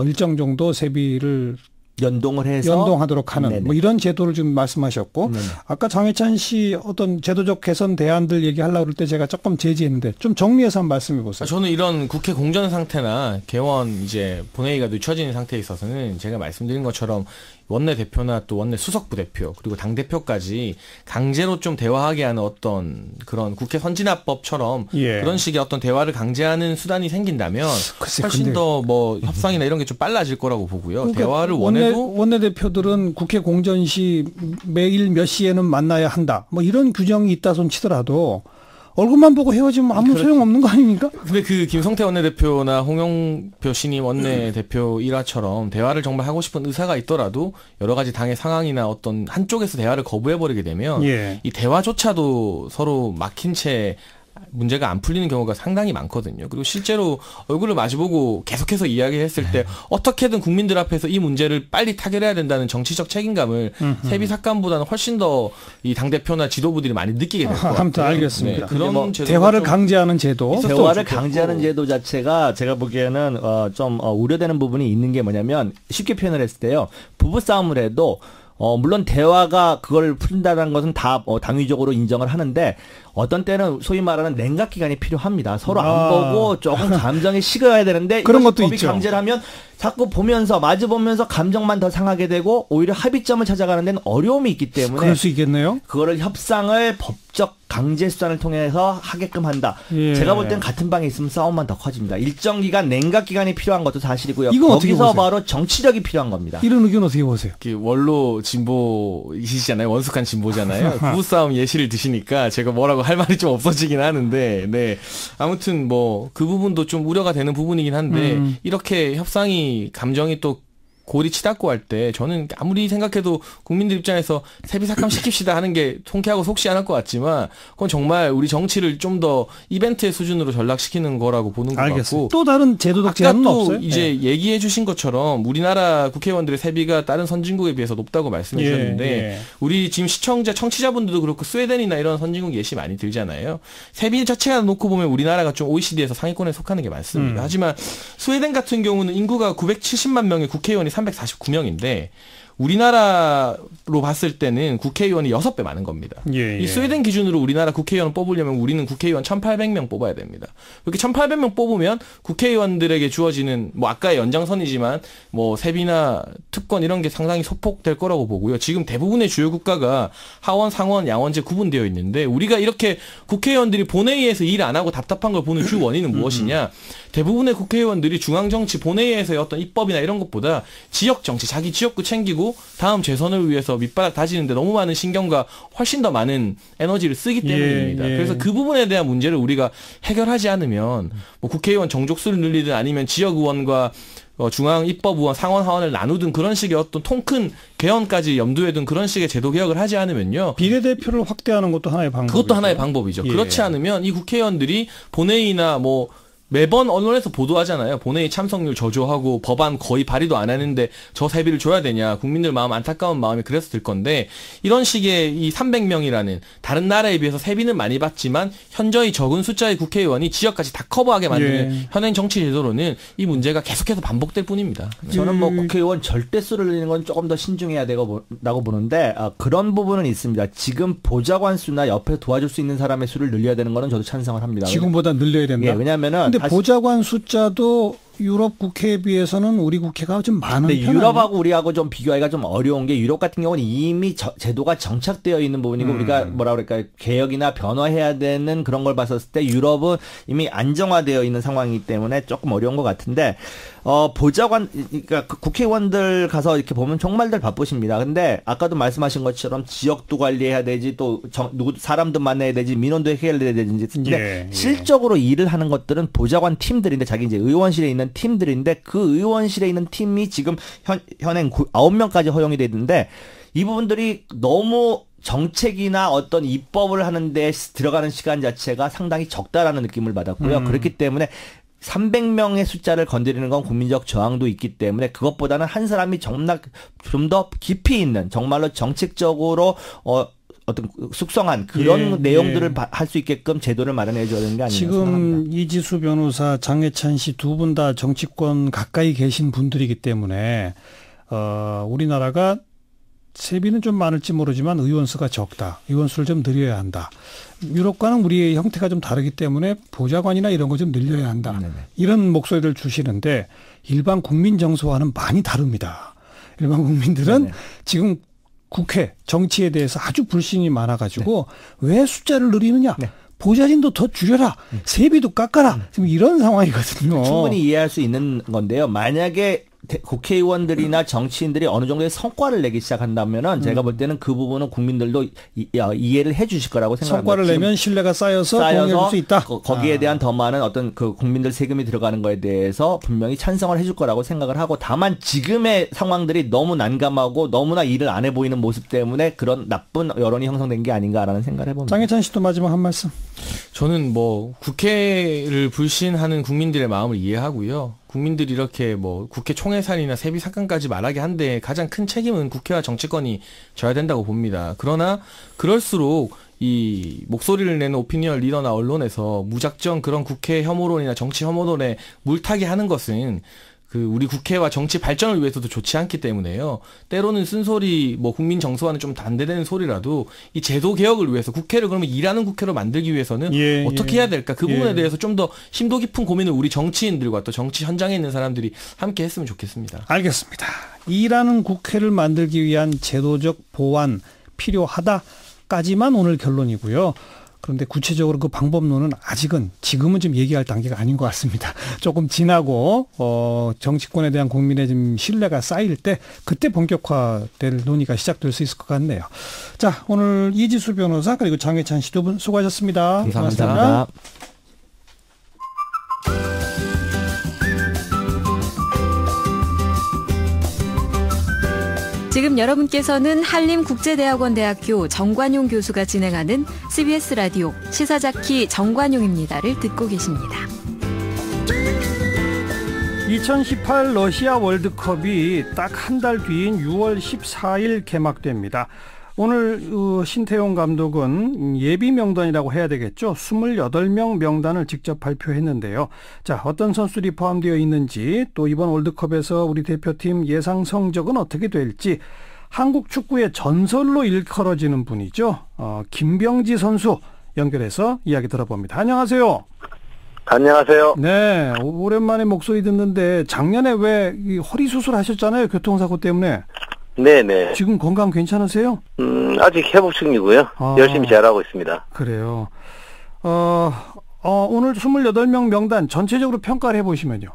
일정 정도 세비를 연동을 해서 연동하도록 하는 뭐 이런 제도를 지금 말씀하셨고 아까 장해찬 씨 어떤 제도적 개선 대안들 얘기하려고 그럴 때 제가 조금 제지했는데 좀 정리해서 한번 말씀해 보세요. 저는 이런 국회 공전 상태나 개원 이제 본회의가 늦춰지는 상태에 있어서는 제가 말씀드린 것처럼 원내대표나 또 원내 수석부대표 그리고 당대표까지 강제로 좀 대화하게 하는 어떤 그런 국회 선진화법처럼 그런 식의 어떤 대화를 강제하는 수단이 생긴다면 훨씬 더 뭐 협상이나 이런 게 좀 빨라질 거라고 보고요. 그러니까 대화를 원내대표들은 국회 공전 시 매일 몇 시에는 만나야 한다. 뭐 이런 규정이 있다 손 치더라도 얼굴만 보고 헤어지면 아무 소용없는 거 아닙니까? 근데 그 김성태 원내대표나 홍영표 신임 원내대표 일화처럼 대화를 정말 하고 싶은 의사가 있더라도 여러 가지 당의 상황이나 어떤 한쪽에서 대화를 거부해버리게 되면 이 대화조차도 서로 막힌 채 문제가 안 풀리는 경우가 상당히 많거든요. 그리고 실제로 얼굴을 마주보고 계속해서 이야기했을 때 어떻게든 국민들 앞에서 이 문제를 빨리 타결해야 된다는 정치적 책임감을 세비 삭감보다는 훨씬 더 이 당대표나 지도부들이 많이 느끼게 될 것 같아요. 아무튼 알겠습니다. 그런 뭐 대화를 강제하는 제도. 대화를 강제하는 제도 자체가 제가 보기에는 좀 우려되는 부분이 있는 게 뭐냐면 쉽게 표현을 했을 때요. 부부싸움을 해도 물론 대화가 그걸 푼다는 것은 다 당위적으로 인정을 하는데 어떤 때는 소위 말하는 냉각 기간이 필요합니다. 서로 안 보고 조금 감정이 식어야 되는데 그런 것도 법이 있죠. 강제를 하면 자꾸 보면서 마주 보면서 감정만 더 상하게 되고 오히려 합의점을 찾아가는 데는 어려움이 있기 때문에 그럴 수 있겠네요. 그거를 협상을 법적 강제 수단을 통해서 하게끔 한다. 제가 볼 땐 같은 방에 있으면 싸움만 더 커집니다. 일정 기간 냉각 기간이 필요한 것도 사실이고요. 거기서 바로 정치력이 필요한 겁니다. 이런 의견 어떻게 보세요? 원로 진보이시잖아요. 원숙한 진보잖아요. 부부싸움 예시를 드시니까 제가 뭐라고 할 말이 좀 없어지긴 하는데 아무튼 뭐 그 부분도 좀 우려가 되는 부분이긴 한데 이렇게 협상이 감정이 또 고리 치닫고 할 때 저는 아무리 생각해도 국민들 입장에서 세비 삭감 시킵시다 하는 게 통쾌하고 속시 않을 것 같지만 그건 정말 우리 정치를 좀 더 이벤트의 수준으로 전락시키는 거라고 보는 것 알겠습니다. 같고 또 다른 제도적 제한은 없어요? 이제 얘기해 주신 것처럼 우리나라 국회의원들의 세비가 다른 선진국에 비해서 높다고 말씀해 주셨는데 우리 지금 청취자분들도 그렇고 스웨덴이나 이런 선진국 예시 많이 들잖아요. 세비 자체가 놓고 보면 우리나라가 좀 OECD에서 상위권에 속하는 게 많습니다. 하지만 스웨덴 같은 경우는 인구가 970만 명의 국회의원이 349명인데 우리나라로 봤을 때는 국회의원이 6배 많은 겁니다. 이 스웨덴 기준으로 우리나라 국회의원 뽑으려면 우리는 국회의원 1,800명 뽑아야 됩니다. 이렇게 1,800명 뽑으면 국회의원들에게 주어지는 뭐 아까의 연장선이지만 뭐 세비나 특권 이런 게 상당히 소폭될 거라고 보고요. 지금 대부분의 주요 국가가 하원, 상원, 양원제 구분되어 있는데 우리가 이렇게 국회의원들이 본회의에서 일 안 하고 답답한 걸 보는 주 원인은 무엇이냐? 대부분의 국회의원들이 중앙정치 본회의에서의 어떤 입법이나 이런 것보다 지역정치, 자기 지역구 챙기고 다음 재선을 위해서 밑바닥 다지는데 너무 많은 신경과 훨씬 더 많은 에너지를 쓰기 때문입니다. 그래서 그 부분에 대한 문제를 우리가 해결하지 않으면 뭐 국회의원 정족수를 늘리든 아니면 지역의원과 중앙 입법의원, 상원 하원을 나누든 그런 식의 어떤 통 큰 개헌까지 염두에 둔 그런 식의 제도 개혁을 하지 않으면요. 비례대표를 확대하는 것도 하나의 방법이죠. 그것도 하나의 방법이죠. 그렇지 않으면 이 국회의원들이 본회의나 뭐 매번 언론에서 보도하잖아요. 본회의 참석률 저조하고 법안 거의 발의도 안 하는데 저 세비를 줘야 되냐. 국민들 마음 안타까운 마음이 그래서 들 건데 이런 식의 이 300명이라는 다른 나라에 비해서 세비는 많이 받지만 현저히 적은 숫자의 국회의원이 지역까지 다 커버하게 만드는 현행 정치 제도로는 이 문제가 계속해서 반복될 뿐입니다. 저는 뭐 국회의원 절대수를 늘리는 건 조금 더 신중해야 되고 보는데 그런 부분은 있습니다. 지금 보좌관 수나 옆에 도와줄 수 있는 사람의 수를 늘려야 되는 거는 저도 찬성을 합니다. 지금보다 늘려야 된다. 왜냐하면은 보좌관 숫자도 유럽 국회에 비해서는 우리 국회가 좀 많은 편이에요. 유럽하고 우리하고 좀 비교하기가 좀 어려운 게 유럽 같은 경우는 이미 제도가 정착되어 있는 부분이고 우리가 뭐라 그럴까요? 개혁이나 변화해야 되는 그런 걸 봤었을 때 유럽은 이미 안정화되어 있는 상황이기 때문에 조금 어려운 것 같은데 보좌관 그러니까 국회의원들 가서 이렇게 보면 정말들 바쁘십니다. 근데 아까도 말씀하신 것처럼 지역도 관리해야 되지 또 사람도 만나야 되지 민원도 해결해야 되지. 근데 실적으로 일을 하는 것들은 보좌관 팀들인데 자기 이제 의원실에 있는 팀들인데 그 의원실에 있는 팀이 지금 현행 9명까지 허용이 돼 있는데 이 부분들이 너무 정책이나 어떤 입법을 하는데 들어가는 시간 자체가 상당히 적다라는 느낌을 받았고요. 그렇기 때문에 300명의 숫자를 건드리는 건 국민적 저항도 있기 때문에 그것보다는 한 사람이 좀 더 깊이 있는 정말로 정책적으로 어떤 숙성한 그런 내용들을 할 수 있게끔 제도를 마련해 줘야 되는 게 아닌가 지금 생각합니다. 이지수 변호사, 장해찬 씨 두 분 다 정치권 가까이 계신 분들이기 때문에 우리나라가 세비는 좀 많을지 모르지만 의원 수가 적다. 의원 수를 좀 늘려야 한다. 유럽과는 우리의 형태가 좀 다르기 때문에 보좌관이나 이런 거 좀 늘려야 한다. 이런 목소리를 주시는데 일반 국민 정서와는 많이 다릅니다. 일반 국민들은 지금 국회, 정치에 대해서 아주 불신이 많아가지고 왜 숫자를 늘리느냐. 보좌진도 더 줄여라. 세비도 깎아라. 지금 이런 상황이거든요. 충분히 이해할 수 있는 건데요. 만약에 국회의원들이나 정치인들이 어느 정도의 성과를 내기 시작한다면은 제가 볼 때는 그 부분은 국민들도 이해를 해 주실 거라고 생각합니다. 성과를 내면 신뢰가 쌓여서 동의할 수 있다. 거기에 대한 더 많은 어떤 그 국민들 세금이 들어가는 거에 대해서 분명히 찬성을 해줄 거라고 생각을 하고 다만 지금의 상황들이 너무 난감하고 너무나 일을 안 해 보이는 모습 때문에 그런 나쁜 여론이 형성된 게 아닌가라는 생각을 해봅니다. 장해찬 씨도 마지막 한 말씀. 저는 뭐 국회를 불신하는 국민들의 마음을 이해하고요. 국민들이 이렇게 뭐 국회 총회살이나 세비 삭감까지 말하게 한데 가장 큰 책임은 국회와 정치권이 져야 된다고 봅니다. 그러나 그럴수록 이 목소리를 내는 오피니언 리더나 언론에서 무작정 그런 국회 혐오론이나 정치 혐오론에 물타기 하는 것은 그 우리 국회와 정치 발전을 위해서도 좋지 않기 때문에요. 때로는 쓴소리, 뭐 국민 정서와는 좀 반대되는 소리라도 이 제도 개혁을 위해서 국회를 그러면 일하는 국회로 만들기 위해서는 어떻게 해야 될까? 그 부분에 대해서 좀 더 심도 깊은 고민을 우리 정치인들과 또 정치 현장에 있는 사람들이 함께 했으면 좋겠습니다. 알겠습니다. 일하는 국회를 만들기 위한 제도적 보완 필요하다까지만 오늘 결론이고요. 그런데 구체적으로 그 방법론은 아직은 지금은 좀 얘기할 단계가 아닌 것 같습니다. 조금 지나고 정치권에 대한 국민의 좀 신뢰가 쌓일 때 그때 본격화될 논의가 시작될 수 있을 것 같네요. 자, 오늘 이지수 변호사 그리고 장해찬 씨 두 분 수고하셨습니다. 감사합니다. 고맙습니다. 여러분께서는 한림국제대학원대학교 정관용 교수가 진행하는 CBS 라디오 시사자키 정관용입니다를 듣고 계십니다. 2018 러시아 월드컵이 딱 한 달 뒤인 6월 14일 개막됩니다. 오늘 신태용 감독은 예비 명단이라고 해야 되겠죠. 28명 명단을 직접 발표했는데요. 자, 어떤 선수들이 포함되어 있는지, 또 이번 월드컵에서 우리 대표팀 예상 성적은 어떻게 될지, 한국 축구의 전설로 일컬어지는 분이죠. 김병지 선수 연결해서 이야기 들어봅니다. 안녕하세요. 안녕하세요. 네, 오랜만에 목소리 듣는데 작년에 왜 허리 수술하셨잖아요. 교통사고 때문에. 네네. 지금 건강 괜찮으세요? 아직 회복 중이고요. 열심히 잘하고 있습니다. 그래요. 오늘 28명 명단 전체적으로 평가를 해보시면요.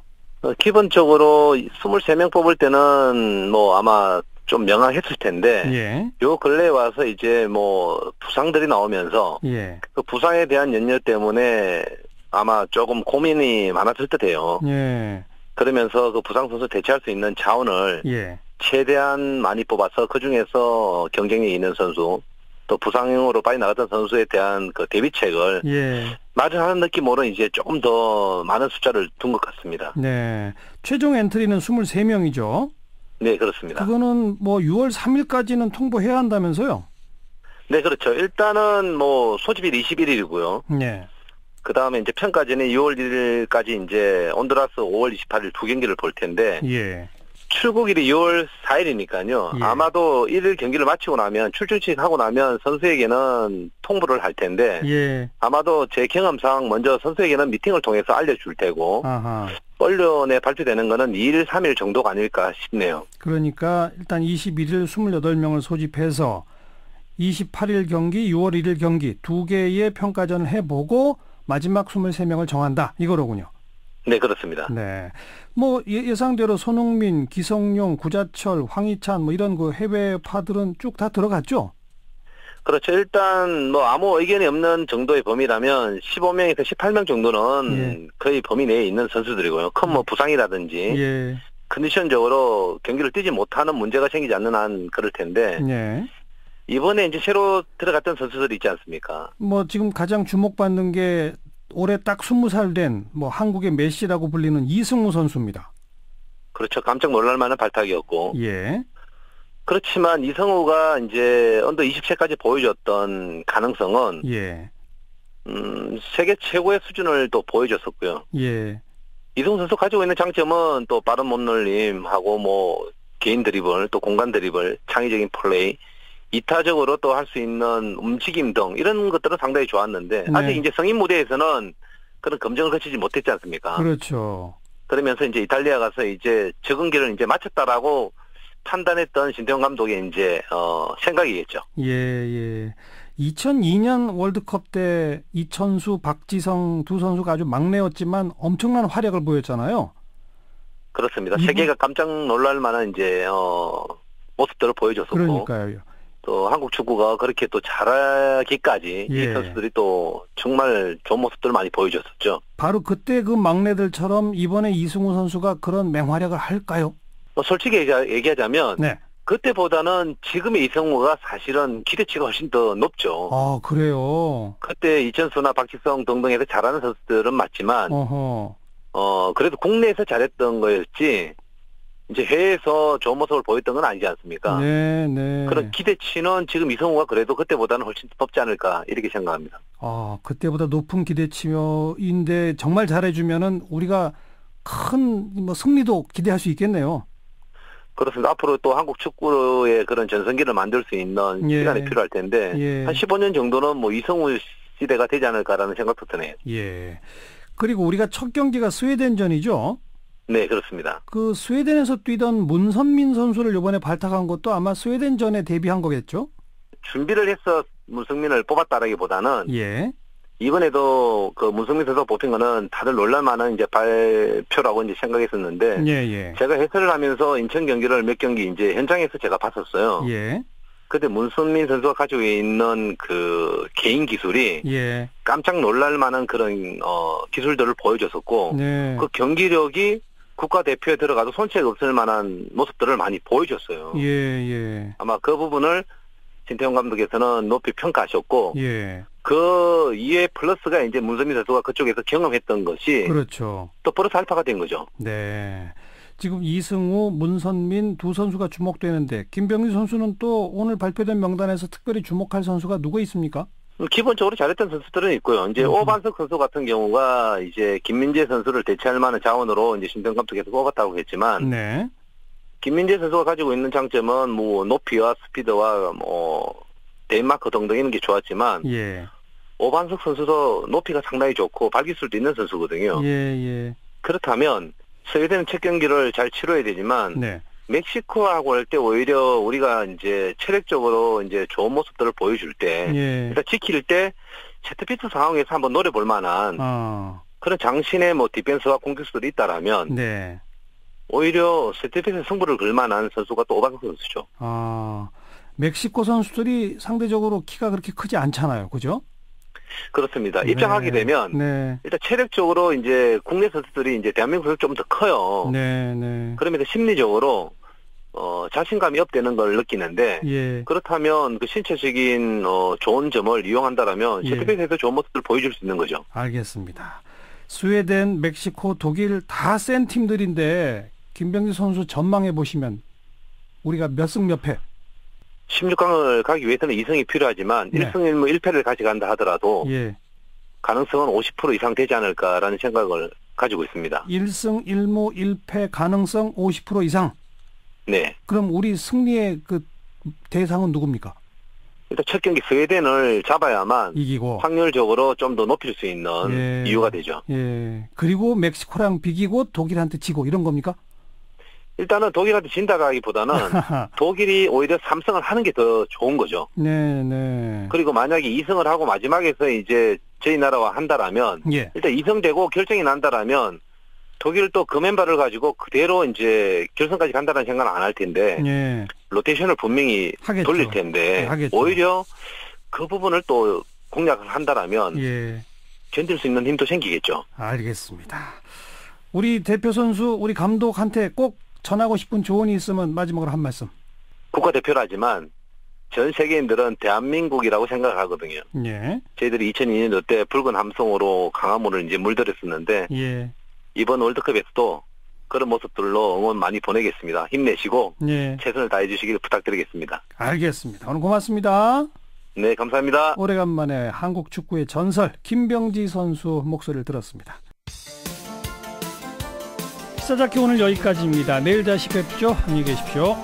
기본적으로 23명 뽑을 때는 뭐 아마 좀 명확했을 텐데, 예. 요 근래에 와서 이제 뭐 부상들이 나오면서, 예. 그 부상에 대한 연료 때문에 아마 조금 고민이 많았을 듯해요. 예. 그러면서 그 부상 선수 대체할 수 있는 자원을 예. 최대한 많이 뽑아서 그 중에서 경쟁력이 있는 선수, 또 부상으로 빠져나갔던 선수에 대한 그 대비책을 예. 마련하는 느낌으로 이제 조금 더 많은 숫자를 둔 것 같습니다. 네. 최종 엔트리는 23명이죠. 네, 그렇습니다. 그거는 뭐 6월 3일까지는 통보해야 한다면서요? 네, 그렇죠. 일단은 뭐 소집일 21일이고요. 네. 그 다음에 이제 편까지는 6월 1일까지 이제 온두라스 5월 28일 두 경기를 볼 텐데. 예. 출국일이 6월 4일이니까요. 예. 아마도 1일 경기를 마치고 나면 출중식 하고 나면 선수에게는 통보를 할 텐데. 예. 아마도 제 경험상 먼저 선수에게는 미팅을 통해서 알려줄 테고. 아하. 언론에 발표되는 거는 2일, 3일 정도가 아닐까 싶네요. 그러니까 일단 21일 28명을 소집해서 28일 경기, 6월 1일 경기 두 개의 평가전을 해보고 마지막 23명을 정한다. 이거로군요. 네, 그렇습니다. 네. 뭐 예상대로 손흥민, 기성용, 구자철, 황희찬 뭐 이런 그 해외파들은 쭉 다 들어갔죠? 그렇죠. 일단 뭐 아무 의견이 없는 정도의 범위라면 15명에서 18명 정도는 예. 거의 범위 내에 있는 선수들이고요. 큰 뭐 부상이라든지 예. 컨디션적으로 경기를 뛰지 못하는 문제가 생기지 않는 한 그럴 텐데 예. 이번에 이제 새로 들어갔던 선수들이 있지 않습니까? 뭐 지금 가장 주목받는 게 올해 딱 20살 된 뭐 한국의 메시라고 불리는 이승우 선수입니다. 그렇죠. 깜짝 놀랄 만한 발탁이었고. 예. 그렇지만 이승우가 이제 언더 20세까지 보여줬던 가능성은 예. 세계 최고의 수준을 또 보여줬었고요. 예. 이승우 선수 가지고 있는 장점은 또 빠른 몸놀림하고 뭐 개인 드리블, 또 공간 드리블, 창의적인 플레이, 이타적으로 또 할 수 있는 움직임 등 이런 것들은 상당히 좋았는데 네. 아직 이제 성인 무대에서는 그런 검증을 거치지 못했지 않습니까? 그렇죠. 그러면서 이제 이탈리아 가서 이제 적응기를 이제 마쳤다라고 판단했던 신태용 감독의 이제 생각이겠죠. 예, 예. 2002년 월드컵 때 이천수, 박지성 두 선수가 아주 막내였지만 엄청난 활약을 보였잖아요. 그렇습니다. 세계가 깜짝 놀랄 만한 이제 모습들을 보여줬었고. 그러니까요. 또 한국 축구가 그렇게 또 잘하기까지 예. 이 선수들이 또 정말 좋은 모습들을 많이 보여줬었죠. 바로 그때 그 막내들처럼 이번에 이승우 선수가 그런 맹활약을 할까요? 솔직히 얘기하자면 네. 그때보다는 지금의 이승우가 사실은 기대치가 훨씬 더 높죠. 아, 그래요? 그때 이천수나 박지성 등등에서 잘하는 선수들은 맞지만 어허. 그래도 국내에서 잘했던 거였지 이제 해외에서 좋은 모습을 보였던 건 아니지 않습니까? 네, 네. 그런 기대치는 지금 이승우가 그래도 그때보다는 훨씬 높지 않을까 이렇게 생각합니다. 아, 그때보다 높은 기대치인데 정말 잘해주면은 우리가 큰 뭐 승리도 기대할 수 있겠네요. 그렇습니다. 앞으로 또 한국 축구의 그런 전성기를 만들 수 있는 예. 시간이 필요할 텐데 예. 한 15년 정도는 뭐 이승우 시대가 되지 않을까라는 생각도 드네요. 예. 그리고 우리가 첫 경기가 스웨덴전이죠. 네, 그렇습니다. 그 스웨덴에서 뛰던 문선민 선수를 이번에 발탁한 것도 아마 스웨덴전에 대비한 거겠죠? 준비를 해서 문성민을 뽑았다라기보다는 예. 이번에도 그 문성민 선수가 뽑힌 거는 다들 놀랄만한 이제 발표라고 이제 생각했었는데 예, 예. 제가 해설을 하면서 인천 경기를 몇 경기 이제 현장에서 제가 봤었어요. 예. 그때 문선민 선수가 가지고 있는 그 개인 기술이 예. 깜짝 놀랄 만한 그런 기술들을 보여줬었고 네. 그 경기력이 국가대표에 들어가도 손색 없을 만한 모습들을 많이 보여줬어요. 예. 아마 그 부분을 신태용 감독께서는 높이 평가하셨고, 예. 그 이에 플러스가 이제 문선민 선수가 그쪽에서 경험했던 것이 그렇죠. 또 플러스 알파가 된 거죠. 네. 지금 이승우, 문선민 두 선수가 주목되는데 김병지 선수는 또 오늘 발표된 명단에서 특별히 주목할 선수가 누구 있습니까? 기본적으로 잘했던 선수들은 있고요. 이제 오반석 선수 같은 경우가 이제 김민재 선수를 대체할 만한 자원으로 이제 신태용 감독께서 뽑았다고 했지만, 네. 김민재 선수가 가지고 있는 장점은 뭐 높이와 스피드와 뭐 데인마크 등등 이런 게 좋았지만, 예. 오반석 선수도 높이가 상당히 좋고 발기술도 있는 선수거든요. 예. 그렇다면 스웨덴은 첫 경기를 잘 치러야 되지만, 네. 멕시코하고 할 때 오히려 우리가 이제 체력적으로 이제 좋은 모습들을 보여줄 때, 예. 일단 지킬 때 세트피스 상황에서 한번 노려볼 만한 그런 장신의 뭐 디펜스와 공격수들이 있다라면, 네. 오히려 세트피스 승부를 걸 만한 선수가 또 오반석 선수죠. 멕시코 선수들이 상대적으로 키가 그렇게 크지 않잖아요, 그죠? 그렇습니다. 입장하게 되면 일단 체력적으로 이제 국내 선수들이 이제 대한민국 선수 좀 더 커요. 네. 그러면서 심리적으로 자신감이 업되는 걸 느끼는데, 예. 그렇다면 그 신체적인 좋은 점을 이용한다라면 세트피스에서 좋은 모습을 보여줄 수 있는 거죠. 알겠습니다. 스웨덴, 멕시코, 독일 다 센 팀들인데 김병지 선수 전망해 보시면 우리가 몇 승 몇 패? 16강을 가기 위해서는 2승이 필요하지만 1승 1무 1패를 가져간다 하더라도 가능성은 50% 이상 되지 않을까라는 생각을 가지고 있습니다. 1승 1무 1패 가능성 50% 이상? 네. 그럼 우리 승리의 그 대상은 누굽니까? 일단 첫 경기 스웨덴을 잡아야만 이기고 확률적으로 좀 더 높일 수 있는 이유가 되죠. 예. 그리고 멕시코랑 비기고 독일한테 지고 이런 겁니까? 일단은 독일한테 진다가기보다는 독일이 오히려 3승을 하는 게 더 좋은 거죠. 네. 그리고 만약에 2승을 하고 마지막에서 이제 저희 나라와 한다라면 일단 2승 되고 결정이 난다라면 독일 또 그 멤버를 가지고 그대로 이제 결승까지 간다는 생각은 안 할 텐데 로테이션을 분명히 하겠죠. 돌릴 텐데 오히려 그 부분을 또 공략을 한다라면 견딜 수 있는 힘도 생기겠죠. 알겠습니다. 우리 대표 선수, 우리 감독한테 꼭 전하고 싶은 조언이 있으면 마지막으로 한 말씀. 국가대표라지만 전 세계인들은 대한민국이라고 생각하거든요. 저희들이 2002년도 때 붉은 함성으로 강화문을 이제 물들였었는데 이번 월드컵에서도 그런 모습들로 응원 많이 보내겠습니다. 힘내시고 최선을 다해 주시길 부탁드리겠습니다. 알겠습니다. 오늘 고맙습니다. 네, 감사합니다. 오래간만에 한국 축구의 전설 김병지 선수 목소리를 들었습니다. 시사자키 오늘 여기까지입니다. 내일 다시 뵙죠. 안녕히 계십시오.